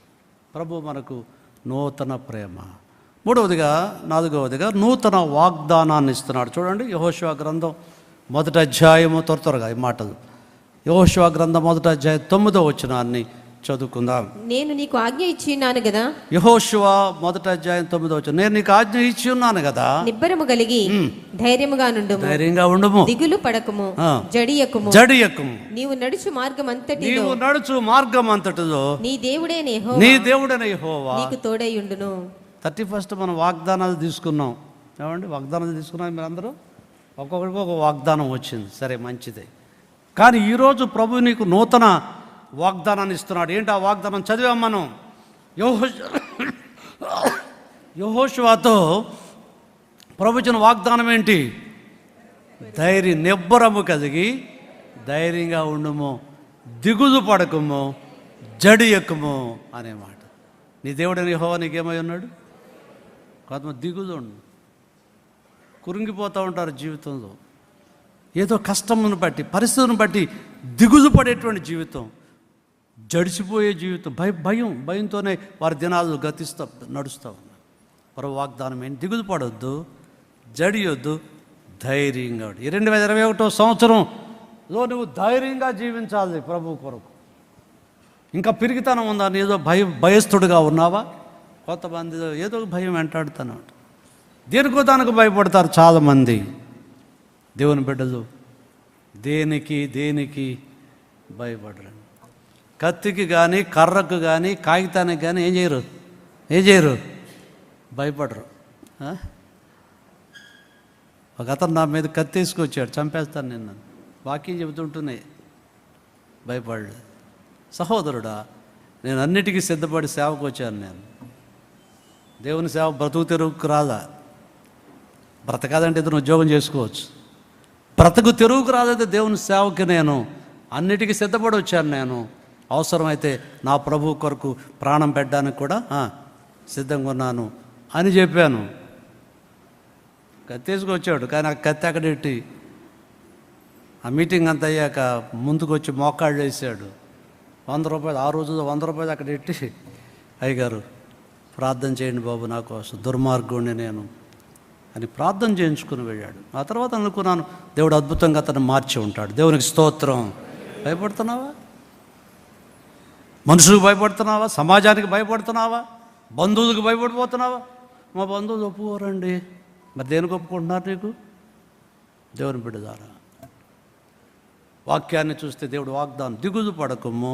ప్రభు మనకు నూతన ప్రేమ. 4వదిగా నూతన వాగ్దానాన్ని ఇస్తున్నాడు. చూడండి, యెహోషువ గ్రంథం 1వ అధ్యాయము, త్వరగా ఈ మాటలు. యెహోషువ గ్రంథం 1వ అధ్యాయం 9వ వచనాన్ని చదువుకుందాం. నేను నీకు ఆజ్ఞ ఇచ్చి ఉన్నాను కదా. యెహోషువ 1వ అధ్యాయం 9వ వచనం. నేను నీకు ఆజ్ఞ ఇచ్చి ఉన్నాను కదా. నిబ్బరము కలిగి ధైర్యముగా నుండుము. ధైర్యంగా ఉండుము. దిగులు పడకము, జడియకుము. నీవు నడుచు మార్గం అంతటిలో నీ దేవుడైన యెహోవా నీకు తోడై ఉండును. 31 మనం వాగ్దానాలు తీసుకున్నాం. ఏమండి, వాగ్దానాలు తీసుకున్నాం. మీరు అందరూ ఒక్కొక్కరికి ఒక వాగ్దానం వచ్చింది. సరే, మంచిదే. కానీ ఈరోజు ప్రభు నీకు నూతన వాగ్దానాన్ని ఇస్తున్నాడు. ఏంటి ఆ వాగ్దానం? చదివాం మనం. యెహోషువతో ప్రభుత్వ వాగ్దానం ఏంటి? నిబ్బరము కలిగి ధైర్యంగా ఉండుము, దిగులు పడకము, జడియకము అనే మాట. నీ దేవుడైన యెహోవా నీకేమై ఉన్నాడు? కొంతమంది దిగులు ఉండు, కురింగిపోతూ ఉంటారు జీవితంలో. ఏదో కష్టమును బట్టి, పరిస్థితులను బట్టి దిగులు పడేటువంటి జీవితం, జడిసిపోయే జీవితం, భయంతోనే వారి దినాలు నడుస్తూ ఉన్నారు. ప్రభు వాగ్దానం ఏంటి? దిగులు పడొద్దు, జడియొద్దు, ధైర్యంగా. 2021వ సంవత్సరంలో నువ్వు ధైర్యంగా జీవించాలి ప్రభు కొరకు. ఇంకా పిరిగితనం ఉందా? ఏదో భయస్థుడుగా ఉన్నావా? కొంతమంది ఏదో భయం వెంటాడుతాను. దేనికో దానికి భయపడతారు చాలామంది. దేవుని బిడ్డలు దేనికి భయపడరు. కత్తికి కానీ, కర్రకు కానీ, కాగితానికి కానీ ఏం చేయరు? భయపడరు. ఒక అతను నా మీద కత్తి తీసుకొచ్చాడు, చంపేస్తాను నిన్ను. వాక్యం చెబుతుంటూనే భయపడలేదు. సహోదరుడా, నేను అన్నిటికీ సిద్ధపడి సేవకు వచ్చాను. నేను దేవుని సేవ బ్రతుకు తెరువుకు రాదా? బ్రతకాదంటే ఇతను ఉద్యోగం చేసుకోవచ్చు. బ్రతుకు తెరువుకు రాదైతే దేవుని సేవకి నేను అన్నిటికీ సిద్ధపడి వచ్చాను. నేను అవసరమైతే నా ప్రభు కొరకు ప్రాణం పెట్టడానికి కూడా సిద్ధంగా ఉన్నాను అని చెప్పాను. కత్తి తీసుకొచ్చాడు, కానీ ఆ కత్తి అక్కడెట్టి ఆ మీటింగ్ అంతా అయ్యాక ముందుకు వచ్చి మోకాళ్ళు వేసాడు. 100 రూపాయలు, ఆ రోజుల్లో 100 రూపాయలు అక్కడ ఎట్టి, అయ్యగారు ప్రార్థన చేయండి బాబు నా కోసం, దుర్మార్గుడిని నేను అని ప్రార్థన చేయించుకుని వెళ్ళాడు. ఆ తర్వాత అనుకున్నాను, దేవుడు అద్భుతంగా అతను మార్చి ఉంటాడు. దేవునికి స్తోత్రం. భయపడుతున్నావా? మనుషులకు భయపడుతున్నావా? సమాజానికి భయపడుతున్నావా? బంధువులకు భయపడిపోతున్నావా? మా బంధువులు ఒప్పుకోరండి. మరి దేనికి ఒప్పుకుంటున్నారు నీకు? దేవుని బిడ్డ ద్వారా వాక్యాన్ని చూస్తే దేవుడు వాగ్దానం, దిగులు పడకము,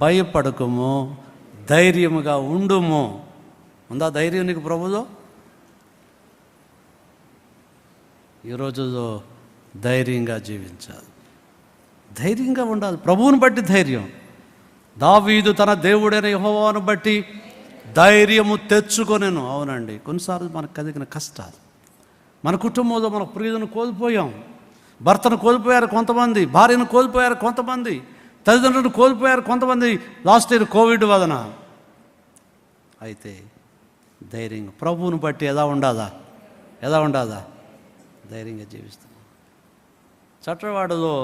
భయపడకము, ధైర్యముగా ఉండుము. ఉందా ధైర్యం నీకు ప్రభులో? ఈరోజులో ధైర్యంగా జీవించాలి, ధైర్యంగా ఉండాలి. ప్రభువుని బట్టి ధైర్యం. దావీదు తన దేవుడైన యెహోవాను బట్టి ధైర్యము తెచ్చుకొనెను. అవునండి, కొన్నిసార్లు మనకు కలిగిన కష్టాలు, మన కుటుంబంలో మన ప్రియులను కోల్పోయాం. భర్తను కోల్పోయారు కొంతమంది, భార్యను కోల్పోయారు కొంతమంది, తల్లిదండ్రులను కోల్పోయారు కొంతమంది లాస్ట్ ఇయర్ కోవిడ్ వలన. అయితే ధైర్యంగా ప్రభువుని బట్టి ఎలా ఉండాలా? ధైర్యంగా జీవిస్తాం. చట్రవాడలో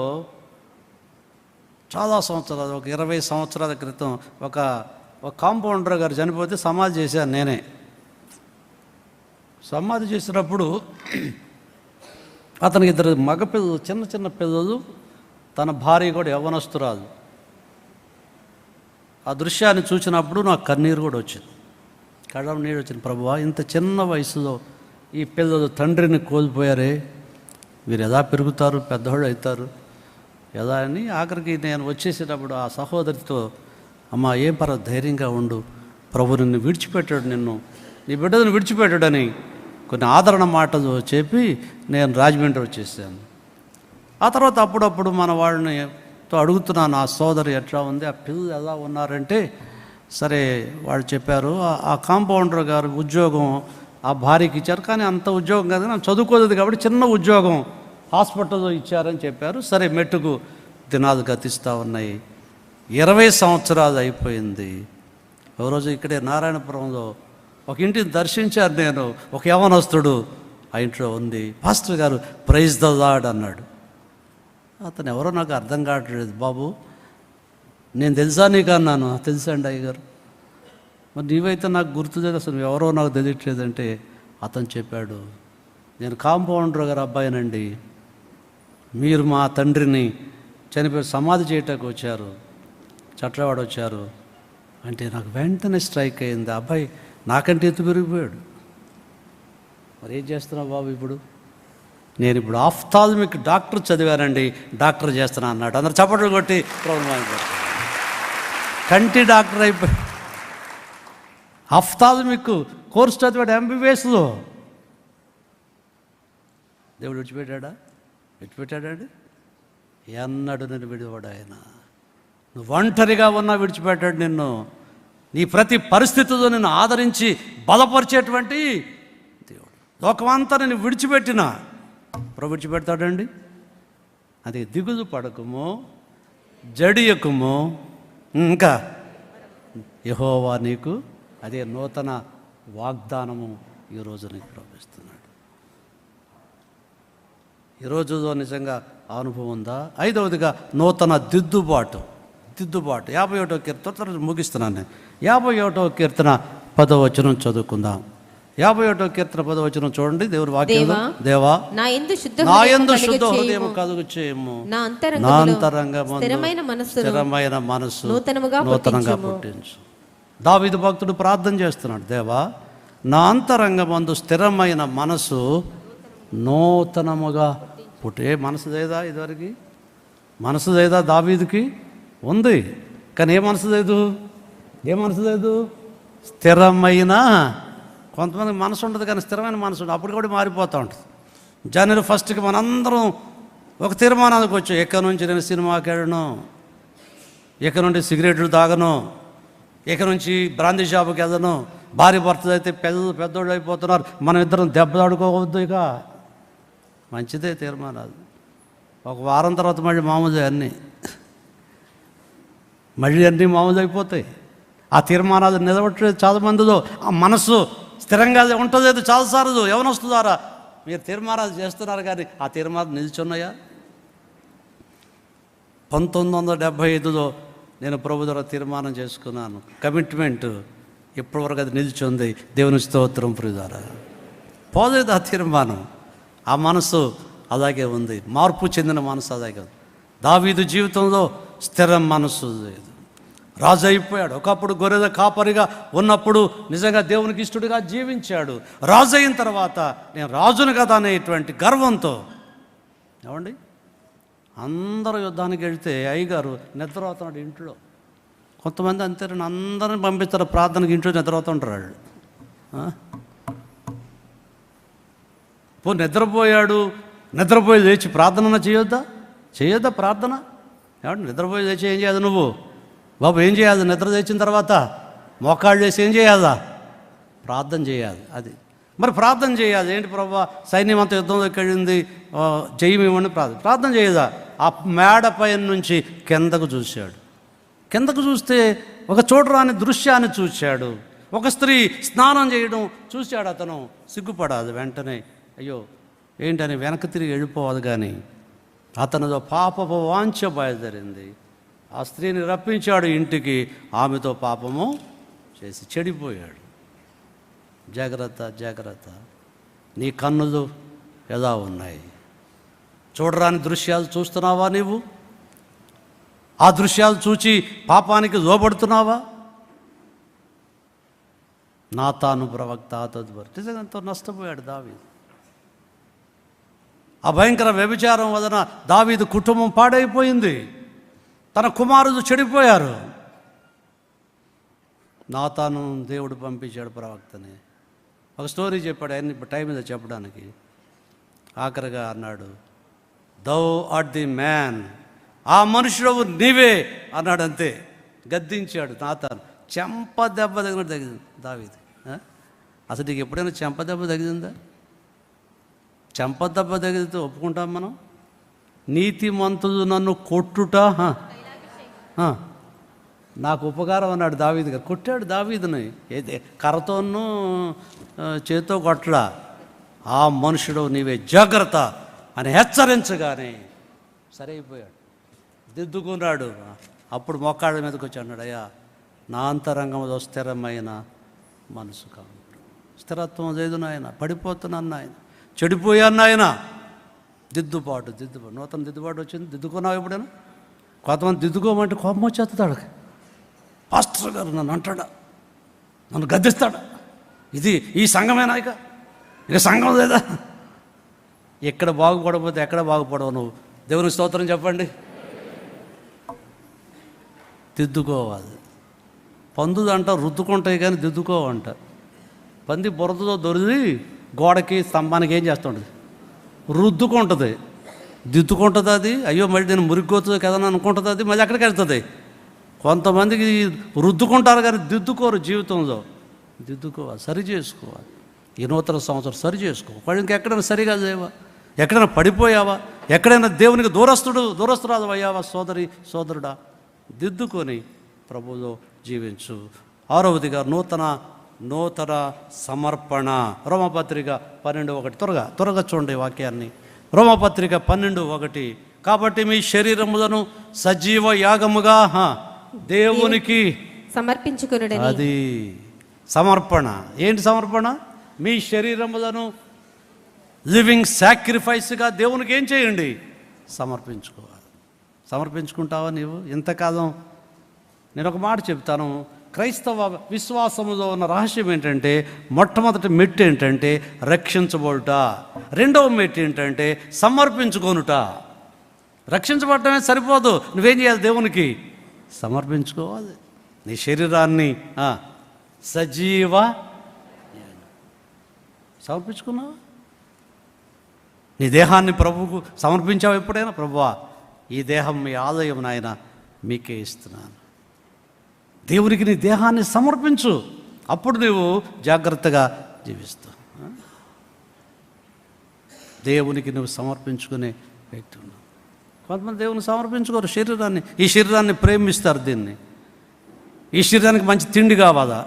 చాలా సంవత్సరాలు, ఒక 20 సంవత్సరాల క్రితం ఒక కాంపౌండర్ గారు చనిపోతే సమాధి చేశాను నేనే. సమాధి చేసినప్పుడు అతనికి 2 మగపిల్లలు, చిన్న పిల్లలు, తన భార్య కూడా యవ్వనస్తురాలు. ఆ దృశ్యాన్ని చూసినప్పుడు నాకు కన్నీరు కూడా వచ్చింది, కళ్ళ నీరు వచ్చింది. ప్రభువా, ఇంత చిన్న వయసులో ఈ పిల్లలు తండ్రిని కోల్పోయారే, వీరు ఎలా పెరుగుతారు, పెద్దవాళ్ళు అవుతారు ఎలా అని. ఆఖరికి నేను వచ్చేసేటప్పుడు ఆ సహోదరితో, అమ్మ ఏం పర్వాలేదు, ధైర్యంగా ఉండు, ప్రభు నిన్ను విడిచిపెట్టాడు, నీ బిడ్డను విడిచిపెట్టాడని కొన్ని ఆదరణ మాటలు చెప్పి నేను రాజమండ్రి వచ్చేసాను. ఆ తర్వాత అప్పుడప్పుడు మన వాళ్ళనితో అడుగుతున్నాను, ఆ సోదరి ఎట్లా ఉంది, ఆ పిల్లలు ఎలా ఉన్నారంటే, సరే వాళ్ళు చెప్పారు, ఆ కాంపౌండర్ గారు ఉద్యోగం ఆ భార్యకి ఇచ్చారు, కానీ అంత ఉద్యోగం కాదు, నేను చదువుకోలేదు కాబట్టి చిన్న ఉద్యోగం హాస్పిటల్లో ఇచ్చారని చెప్పారు. సరే, మెట్టుకు దినాలు గతిస్తూ ఉన్నాయి. 20 సంవత్సరాలు అయిపోయింది. ఒకరోజు ఇక్కడే నారాయణపురంలో ఒక ఇంటిని దర్శించారు నేను. ఒక యవ్వనస్తుడు ఆ ఇంట్లో ఉంది. పాస్టర్ గారు ప్రైజ్ ద లార్డ్ అన్నాడు. అతను ఎవరో నాకు అర్థం కావట్లేదు. బాబు, నేను తెలుసా నీకు అన్నాను. తెలుసండి అయ్యగారు. మరి నీవైతే నాకు గుర్తులేదు, అసలు ఎవరో నాకు తెలియట్లేదంటే అతను చెప్పాడు, నేను కాంపౌండర్ గారు అబ్బాయినండి, మీరు మా తండ్రిని చనిపోయి సమాధి చేయటానికి వచ్చారు, చట్రవాడ వచ్చారు అంటే నాకు వెంటనే స్ట్రైక్ అయింది. అబ్బాయి నాకంటే ఎత్తు పెరిగిపోయాడు. మరి ఏం చేస్తున్నావు బాబు ఇప్పుడు? నేను ఇప్పుడు ఆఫ్థాల్మిక్ డాక్టర్ చదివానండి, డాక్టర్ చేస్తున్నా అన్నాడు. అందరు చప్పట్లు కొట్టి ప్రాబ్లం, కంటి డాక్టర్ అయిపోయి ఆఫ్థాల్మిక్ కోర్స్ చదివాడు MBBSలో. దేవుడు విడిచిపెట్టాడండి? ఎన్నడు నేను విడివాడు ఆయన. నువ్వు ఒంటరిగా ఉన్నా విడిచిపెట్టాడు నిన్ను. నీ ప్రతి పరిస్థితిలో నిన్ను ఆదరించి బలపరిచేటువంటి దేవుడు. లోకమంతా నేను విడిచిపెట్టినా ప్రభు విడిచిపెడతాడండి. అది దిగులు పడకము, జడియకము, ఇంకా యెహోవా నీకు అదే నూతన వాగ్దానము ఈరోజు నీకు ప్రవేశిస్తున్నాడు. ఈరోజులో నిజంగా అనుభవం ఉందా? 5వదిగా నూతన దిద్దుబాటు. 51వ కీర్తన ముగిస్తున్నాను నేను. 51వ కీర్తన 10వ వచనం చదువుకుందాం. 51వ కీర్తన 10వ వచనం చూడండి. దేవుడి వాక్యం, దేవా నా యందు శుద్ధ హృదయం కలుగు చేయము, నా అంతరంగమందు స్థిరమైన మనస్సు నూతనంగా పుట్టించు. దావీదు భక్తుడు ప్రార్థన చేస్తున్నాడు, దేవా నా అంతరంగమందు స్థిరమైన మనసు నూతనముగా పుట్టే. మనసు లేదా? ఇదివరకు మనసు లేదా? దావీదుకి ఉంది, కానీ ఏ మనసు లేదు? స్థిరమైన, కొంతమందికి మనసు ఉండదు కానీ స్థిరమైన మనసు ఉండదు, అప్పుడు కూడా మారిపోతూ ఉంటుంది. జనవరి 1కి మనందరం ఒక తీర్మానానికి వచ్చాం, ఎక్కడి నుంచి నేను సినిమాకి వెళ్ళను, ఎక్కడి నుండి సిగరెట్లు తాగను, ఎక్కడి నుంచి బ్రాందీ షాపుకి వెళ్ళను, భార్య భర్తలు అయితే పెద్దోళ్ళు అయిపోతున్నారు, మనం ఇద్దరం దెబ్బలాడుకోవద్దు. ఇక మంచిదే తీర్మానాలు. ఒక వారం తర్వాత మళ్ళీ మామూలు అన్నీ మామూలు అయిపోతాయి. ఆ తీర్మానాలు నిలబట్టలేదు చాలామందిలో. ఆ మనసు స్థిరంగా ఉంటలేదు చాలాసార్లు యవనస్తు ద్వారా. మీరు తీర్మానాలు చేస్తున్నారు కానీ ఆ తీర్మానాలు నిల్చున్నాయా? 1975లో నేను ప్రభు ద్వారా తీర్మానం చేసుకున్నాను, కమిట్మెంట్. ఇప్పటివరకు అది నిల్చుంది. దేవుని స్తోత్రం ప్రియులారా. పోలేదు ఆ తీర్మానం. ఆ మనసు అలాగే ఉంది, మార్పు చెందిన మనసు అలాగే ఉంది. దావీదు జీవితంలో స్థిర మనసు లేదు. రాజు అయిపోయాడు. ఒకప్పుడు గొర్రెల కాపరిగా ఉన్నప్పుడు నిజంగా దేవునికి ఇష్టడుగా జీవించాడు. రాజు అయిన తర్వాత నేను రాజును కదా అనేటువంటి గర్వంతో, ఏమండి, అందరూ యుద్ధానికి వెళ్తే అయ్యగారు నిద్రపోతున్నాడు ఇంట్లో. కొంతమంది అంతేనండి, అందరిని పంపిస్తారు ప్రార్థనకి, ఇంట్లో నిద్రపోతుంటారు వాళ్ళు. నిద్రపోయాడు, నిద్రపోయి లేచి ప్రార్థన చేయొద్దా ప్రార్థన? ఏమంటే నిద్రపోయి లేచి ఏం చేయాలి నువ్వు బాబు? ఏం చేయాలి? నిద్ర తెచ్చిన తర్వాత మోకాళ్ళు చేసి ఏం చేయాలా? ప్రార్థన చేయాలి. అది మరి ప్రార్థన చేయాలి. ఏంటి ప్రభా, సైన్యం అంతా యుద్ధంలోకి వెళ్ళింది, జయం ఇవ్వండి, ప్రార్థన చేయదా? ఆ మేడ పైన నుంచి కిందకు చూశాడు. కిందకు చూస్తే ఒక చూడరాని దృశ్యాన్ని చూశాడు. ఒక స్త్రీ స్నానం చేయడం చూశాడు. అతను సిగ్గుపడాలి వెంటనే, అయ్యో ఏంటని వెనక్కి తిరిగి వెళ్ళిపోవాలి. కానీ అతనితో పాపపు వాంఛ బయలుదేరింది. ఆ స్త్రీని రప్పించాడు ఇంటికి. ఆమెతో పాపము చేసి చెడిపోయాడు. జాగ్రత్త, జాగ్రత్త. నీ కన్నులు ఎలా ఉన్నాయి? చూడరాని దృశ్యాలు చూస్తున్నావా నీవు? ఆ దృశ్యాలు చూచి పాపానికి లోబడుతున్నావా? నాతాను ప్రవక్త తదుపరి నిజంగా ఎంతో నష్టపోయాడు దావీదు. ఆ భయంకర వ్యభిచారం వలన దావీదు కుటుంబం పాడైపోయింది. తన కుమారులు చెడిపోయారు. నాతాను దేవుడు పంపించాడు ప్రవక్తని. ఒక స్టోరీ చెప్పాడు ఆయన, ఇప్పుడు టైం మీద చెప్పడానికి. ఆఖరిగా అన్నాడు, దౌ ఆర్ ది మ్యాన్, ఆ మనుషుడు నీవే అన్నాడు. అంతే, గద్దించాడు నాతాను. చెంప దెబ్బ తగినట్టు దావీదు. అసలు నీకు ఎప్పుడైనా చెంప దెబ్బ తగిలిందా? చెంప దెబ్బ తగిలితే ఒప్పుకుంటాం మనం? నీతిమంతుడు నన్ను కొట్టుట నాకు ఉపకారం అన్నాడు దావీదు గారు. కొట్టాడు దావీదుని, ఏదే కర్రతోనూ చేతో కొట్టడా. ఆ మనుషుడు నీవే, జాగ్రత్త అని హెచ్చరించగానే సరైపోయాడు, దిద్దుకున్నాడు. అప్పుడు మోకాళ్ళ మీదకి వచ్చి అన్నాడు, అయ్యా నా అంతరంగంలో స్థిరమైన మనసు కాదు, స్థిరత్వం లేదు నాయన, పడిపోతున్నాను నాయన, చెడిపోయాను నాయన. దిద్దుబాటు నూతన దిద్దుబాటు వచ్చింది. దిద్దుకున్నావు ఎప్పుడైనా? కొంతమంది దిద్దుకోమంటే కోపం వచ్చేస్తాడు. పాస్టర్ గారు నన్ను అంటాడా, నన్ను గద్దిస్తాడా, ఇది ఈ సంఘమేనా, ఇక సంఘం లేదా? ఎక్కడ బాగుపడకపోతే ఎక్కడ బాగుపడవు నువ్వు? దేవుని స్తోత్రం చెప్పండి. దిద్దుకోవాలి. పందులు అంట రుద్దుకుంటాయి కానీ దిద్దుకోవంట. పంది బురదతో దొరికి గోడకి స్తంభానికి ఏం చేస్తుంటుంది? రుద్దుకుంటుంది. దిద్దుకుంటుంది అది. అయ్యో మళ్ళీ నేను మురిగిపోతుంది కదా అని అనుకుంటుంది అది, మళ్ళీ ఎక్కడికి వెళ్తుంది. కొంతమందికి రుద్దుకుంటారు కానీ దిద్దుకోరు జీవితంలో. దిద్దుకోవాలి, సరి చేసుకోవాలి. ఈ నూతన సంవత్సరం సరి చేసుకో. వాళ్ళు ఇంకెక్కడైనా సరిగా లేవా? ఎక్కడైనా పడిపోయావా? ఎక్కడైనా దేవునికి దూరస్తురాలు అయ్యావా? సోదరుడా, దిద్దుకొని ప్రభువులో జీవించు. 6వదిగా నూతన సమర్పణ. రోమపత్రిక 12:1. త్వరగా చూడండి వాక్యాన్ని. రోమపత్రిక 12:1. కాబట్టి మీ శరీరములను సజీవ యాగముగా దేవునికి సమర్పించుకొనుడని. అది సమర్పణ. ఏంటి సమర్పణ? మీ శరీరములను లివింగ్ సాక్రిఫైస్గా దేవునికి ఏం చేయండి? సమర్పించుకోవాలి. సమర్పించుకుంటావా నీవు? ఇంతకాలం నేను ఒక మాట చెప్తాను. క్రైస్తవ విశ్వాసములో ఉన్న రహస్యం ఏంటంటే, మొట్టమొదటి మెట్టు ఏంటంటే రక్షించబడుట. రెండవ మెట్టు ఏంటంటే సమర్పించుకొనుట. రక్షించబడటమే సరిపోదు, నువ్వేం చేయాలి? దేవునికి సమర్పించుకోవాలి. నీ శరీరాన్ని సజీవ సమర్పించుకున్నావా? నీ దేహాన్ని ప్రభువుకు సమర్పించావు ఎప్పుడైనా? ప్రభువా, ఈ దేహం మీ ఆలయం నాయన, మీకే ఇస్తున్నాను. దేవునికి నీ దేహాన్ని సమర్పించు. అప్పుడు నువ్వు జాగ్రత్తగా జీవిస్తావు. దేవునికి నువ్వు సమర్పించుకునే వ్యక్తి ఉన్నావు. కొంతమంది దేవుని సమర్పించుకోరు శరీరాన్ని. ఈ శరీరాన్ని ప్రేమిస్తారు, దీన్ని ఈ శరీరానికి మంచి తిండి కావాలా?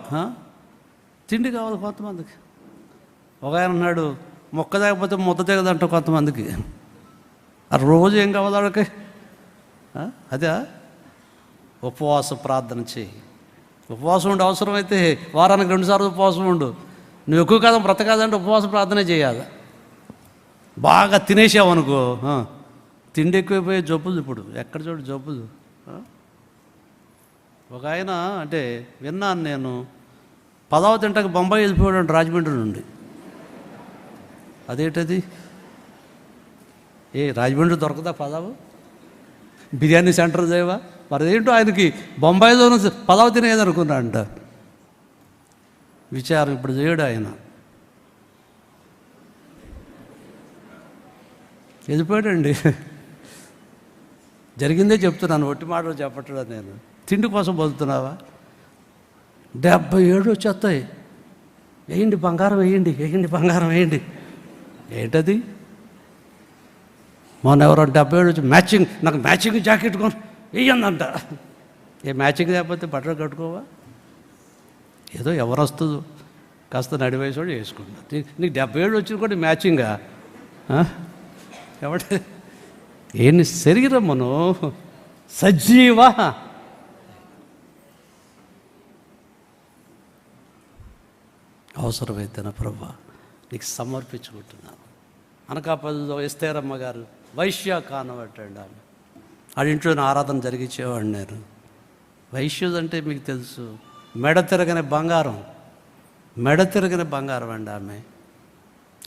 తిండి కావాలి కొంతమందికి. ఒక ఆయన అన్నాడు, మొక్క తాగకపోతే ముద్ద దిగదంట కొంతమందికి. ఆ రోజు ఏం కావాలి వాళ్ళకి? అదే ఉపవాస ప్రార్థన చేయి. ఉపవాసం ఉండి అవసరమైతే వారానికి 2 సార్లు ఉపవాసం ఉండు. నువ్వు ఎక్కువ కాలం బ్రతకాలంటే ఉపవాస ప్రార్థనే చేయాలి. బాగా తినేసావు అనుకో, తిండి ఎక్కువైపోయే జబ్బులు. ఇప్పుడు ఎక్కడ చూడు జబ్బులు. ఒక ఆయన అంటే విన్నాను నేను, పదావ తింటాక బొంబాయి వెళ్ళిపోయాడు రాజమండ్రి నుండి. అదేంటది? రాజమండ్రి దొరకదా పదావు? బిర్యానీ సెంటర్ దేవా? మరి ఏంటో ఆయనకి బొంబాయిలో పదావ తినేదనుకున్నా అంట. విచారం ఇప్పుడు చేయడు ఆయన. వెళ్ళిపోయాడండి. జరిగిందే చెప్తున్నాను, ఒట్టి మాటలు చెప్పట్లేదు నేను. తిండి కోసం బతుకుతున్నావా? 77 వచ్చేస్తాయి. వేయండి బంగారం, వేయండి బంగారం వేయండి. ఏంటది? మొన్న ఎవరో 77 వచ్చి మ్యాచింగ్, నాకు మ్యాచింగ్ జాకెట్ కొని వేయందంట. మ్యాచింగ్ లేకపోతే బట్టలు కట్టుకోవా? ఏదో ఎవరు వస్తుందో కాస్త నడి వయసు కూడా వేసుకుంటా. నీకు 77 వచ్చిన కూడా మ్యాచింగా? ఎవడ ఏంటి శరీరమును సజీవ అవసరమైతే నా ప్రభా నీకు సమర్పించుకుంటున్నాను. అనకాపల్లిలో ఎస్తేరమ్మ గారు వైశ్య కానబట్టండి. ఆమె ఆడింట్లో ఆరాధన జరిగించేవాడు నేను. వైశ్యుడు అంటే మీకు తెలుసు, మెడ తిరగని బంగారం, మెడ తిరగని బంగారం అండి. ఆమె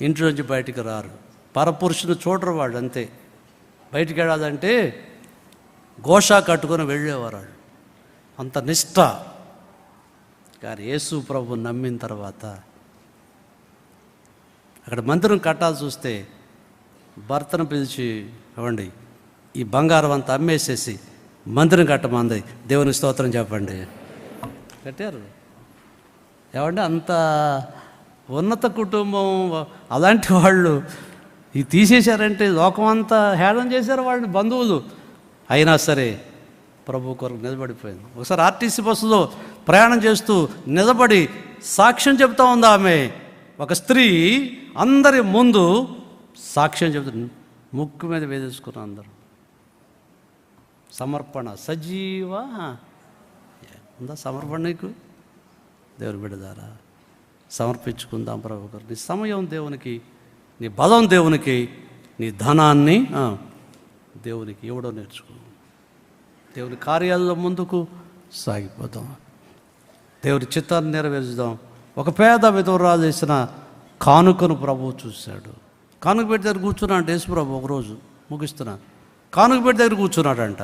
ఇంట్లోంచి బయటికి రారు, పరపురుషుని చూడరు వాళ్ళు, అంతే. బయటికి వెళ్ళాలంటే గోషా కట్టుకొని వెళ్ళేవారు వాళ్ళు, అంత నిష్ఠ. కానీ యేసు ప్రభు నమ్మిన తర్వాత అక్కడ మందిరం కట్టాల్సి వస్తే భర్తను పిలిచి, ఇవ్వండి ఈ బంగారం అంతా అమ్మేసేసి మందిరం కట్టమంది. దేవుని స్తోత్రం చెప్పండి. కట్టారు. ఏమంటే అంత ఉన్నత కుటుంబం, అలాంటి వాళ్ళు ఇది తీసేశారంటే లోకమంతా హేళన చేశారు వాళ్ళని, బంధువులు. అయినా సరే ప్రభు కొరకు నిలబడిపోయింది. ఒకసారి ఆర్టీసీ బస్సులో ప్రయాణం చేస్తూ నిలబడి సాక్ష్యం చెప్తా ఉంది ఆమె. ఒక స్త్రీ అందరి ముందు సాక్ష్యం చెబుతుంది, ముక్కు మీద వేసేసుకున్న అందరూ. సమర్పణ సజీవ ఉందా సమర్పణ? నీకు దేవుని బిడ్డదారా సమర్పించుకుందాం ప్రభు గారు. నీ సమయం దేవునికి, నీ బలం దేవునికి, నీ ధనాన్ని దేవునికి ఇవ్వడం నేర్చుకో. దేవుని కార్యాలలో ముందుకు సాగిపోదాం, దేవుని చిత్తాన్ని నెరవేర్చుదాం. ఒక పేద విధవరాలు చేసిన కానుకను ప్రభువు చూశాడు. కానుక పెట్టి దగ్గర కూర్చున్నాడు యేసు ప్రభు. ఒకరోజు ముగిస్తున్నా, కానుక పెట్టి దగ్గర కూర్చున్నాడంట.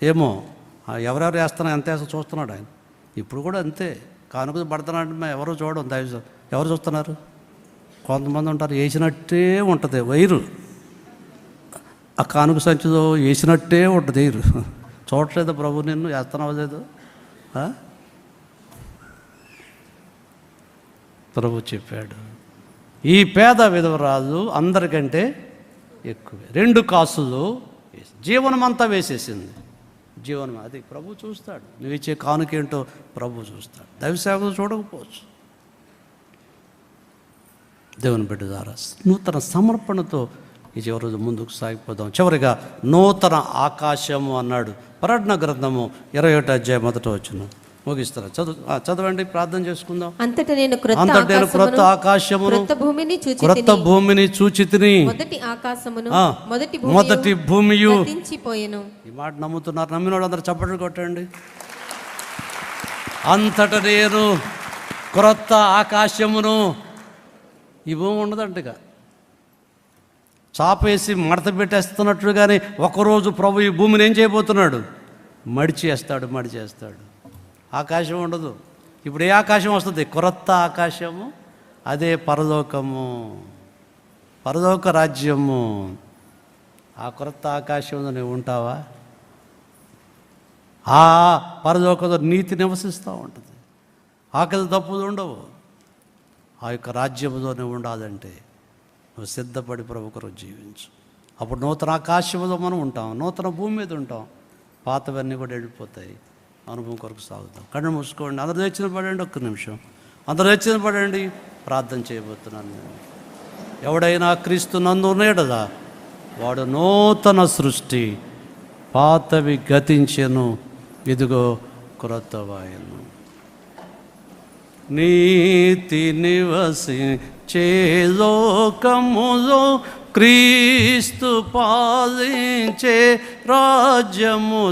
ఏమో ఎవరెవరు వేస్తున్నా ఎంత వేస్తా చూస్తున్నాడు ఆయన. ఇప్పుడు కూడా అంతే, కానుక పడుతున్నాడు ఎవరు చూడడం. దైవ ఎవరు చూస్తున్నారు? కొంతమంది ఉంటారు, వేసినట్టే ఉంటుంది వైరు, ఆ కానుక సంచిలో వేసినట్టే ఉంటుంది వైరు. చూడలేదు ప్రభు నిన్ను వేస్తున్నావు లేదు. ప్రభు చెప్పాడు, ఈ పేద విధవరాలు అందరికంటే ఎక్కువే. 2 కాసులు జీవనం అంతా వేసేసింది. జీవనం అది ప్రభు చూస్తాడు. నువ్వు ఇచ్చే కానుకేంటో ప్రభు చూస్తాడు. దైవసేవకులు చూడకపోవచ్చు. దేవుని బిడ్డ ద్వారా నూతన సమర్పణతో ఈ చివరి రోజు ముందుకు సాగిపోదాం. చివరిగా నూతన ఆకాశము అన్నాడు. ప్రకటన గ్రంథము 21వ అధ్యాయం 1వ వచనం ముగిస్తున్నా. చదవండి, ప్రార్థన చేసుకుందాం. అంతటా నేను క్రొత్త ఆకాశమును క్రొత్త భూమిని చూచితిని. మొదటి భూమియు. ఈ మాట నమ్ముతున్నారు? నమ్మిన వాళ్ళు అందరూ చప్పట్లు కొట్టండి. అంతటా నేను క్రొత్త ఆకాశమును. ఈ భూమి ఉండదంటగా, చాపేసి మడత పెట్టేస్తున్నట్లుగానే ఒకరోజు ప్రభు ఈ భూమిని ఏం చేయబోతున్నాడు? మడిచేస్తాడు. ఆకాశం ఉండదు. ఇప్పుడు ఏ ఆకాశం వస్తుంది? క్రొత్త ఆకాశము, అదే పరలోకము, పరలోక రాజ్యము. ఆ క్రొత్త ఆకాశంలో నువ్వు ఉంటావా? ఆ పరలోకంలో నీతి నివసిస్తూ ఉంటుంది, ఆకలి తప్పులు ఉండవు. ఆ యొక్క రాజ్యంలో నువ్వు ఉండాలంటే నువ్వు సిద్ధపడి ప్రభు కొరకు జీవించు. అప్పుడు నూతన ఆకాశంలో మనం ఉంటాం, నూతన భూమి మీద ఉంటాం. పాతవన్నీ కూడా వెళ్ళిపోతాయి. అనుభవం కొరకు సాగుతాం. కళ్ళు మూసుకోండి, అందరు తెచ్చిన పడండి, ఒక్క నిమిషం అందరు తెచ్చిన పడండి. ప్రార్థన చేయబోతున్నాను నేను. ఎవడైనా క్రీస్తు నందు ఉన్నాడదా వాడు నూతన సృష్టి, పాతవి గతించెను, ఇదిగో క్రొత్తవాయను. నీతి నివసించే లోకములో క్రీస్తు పాలించే రాజ్యము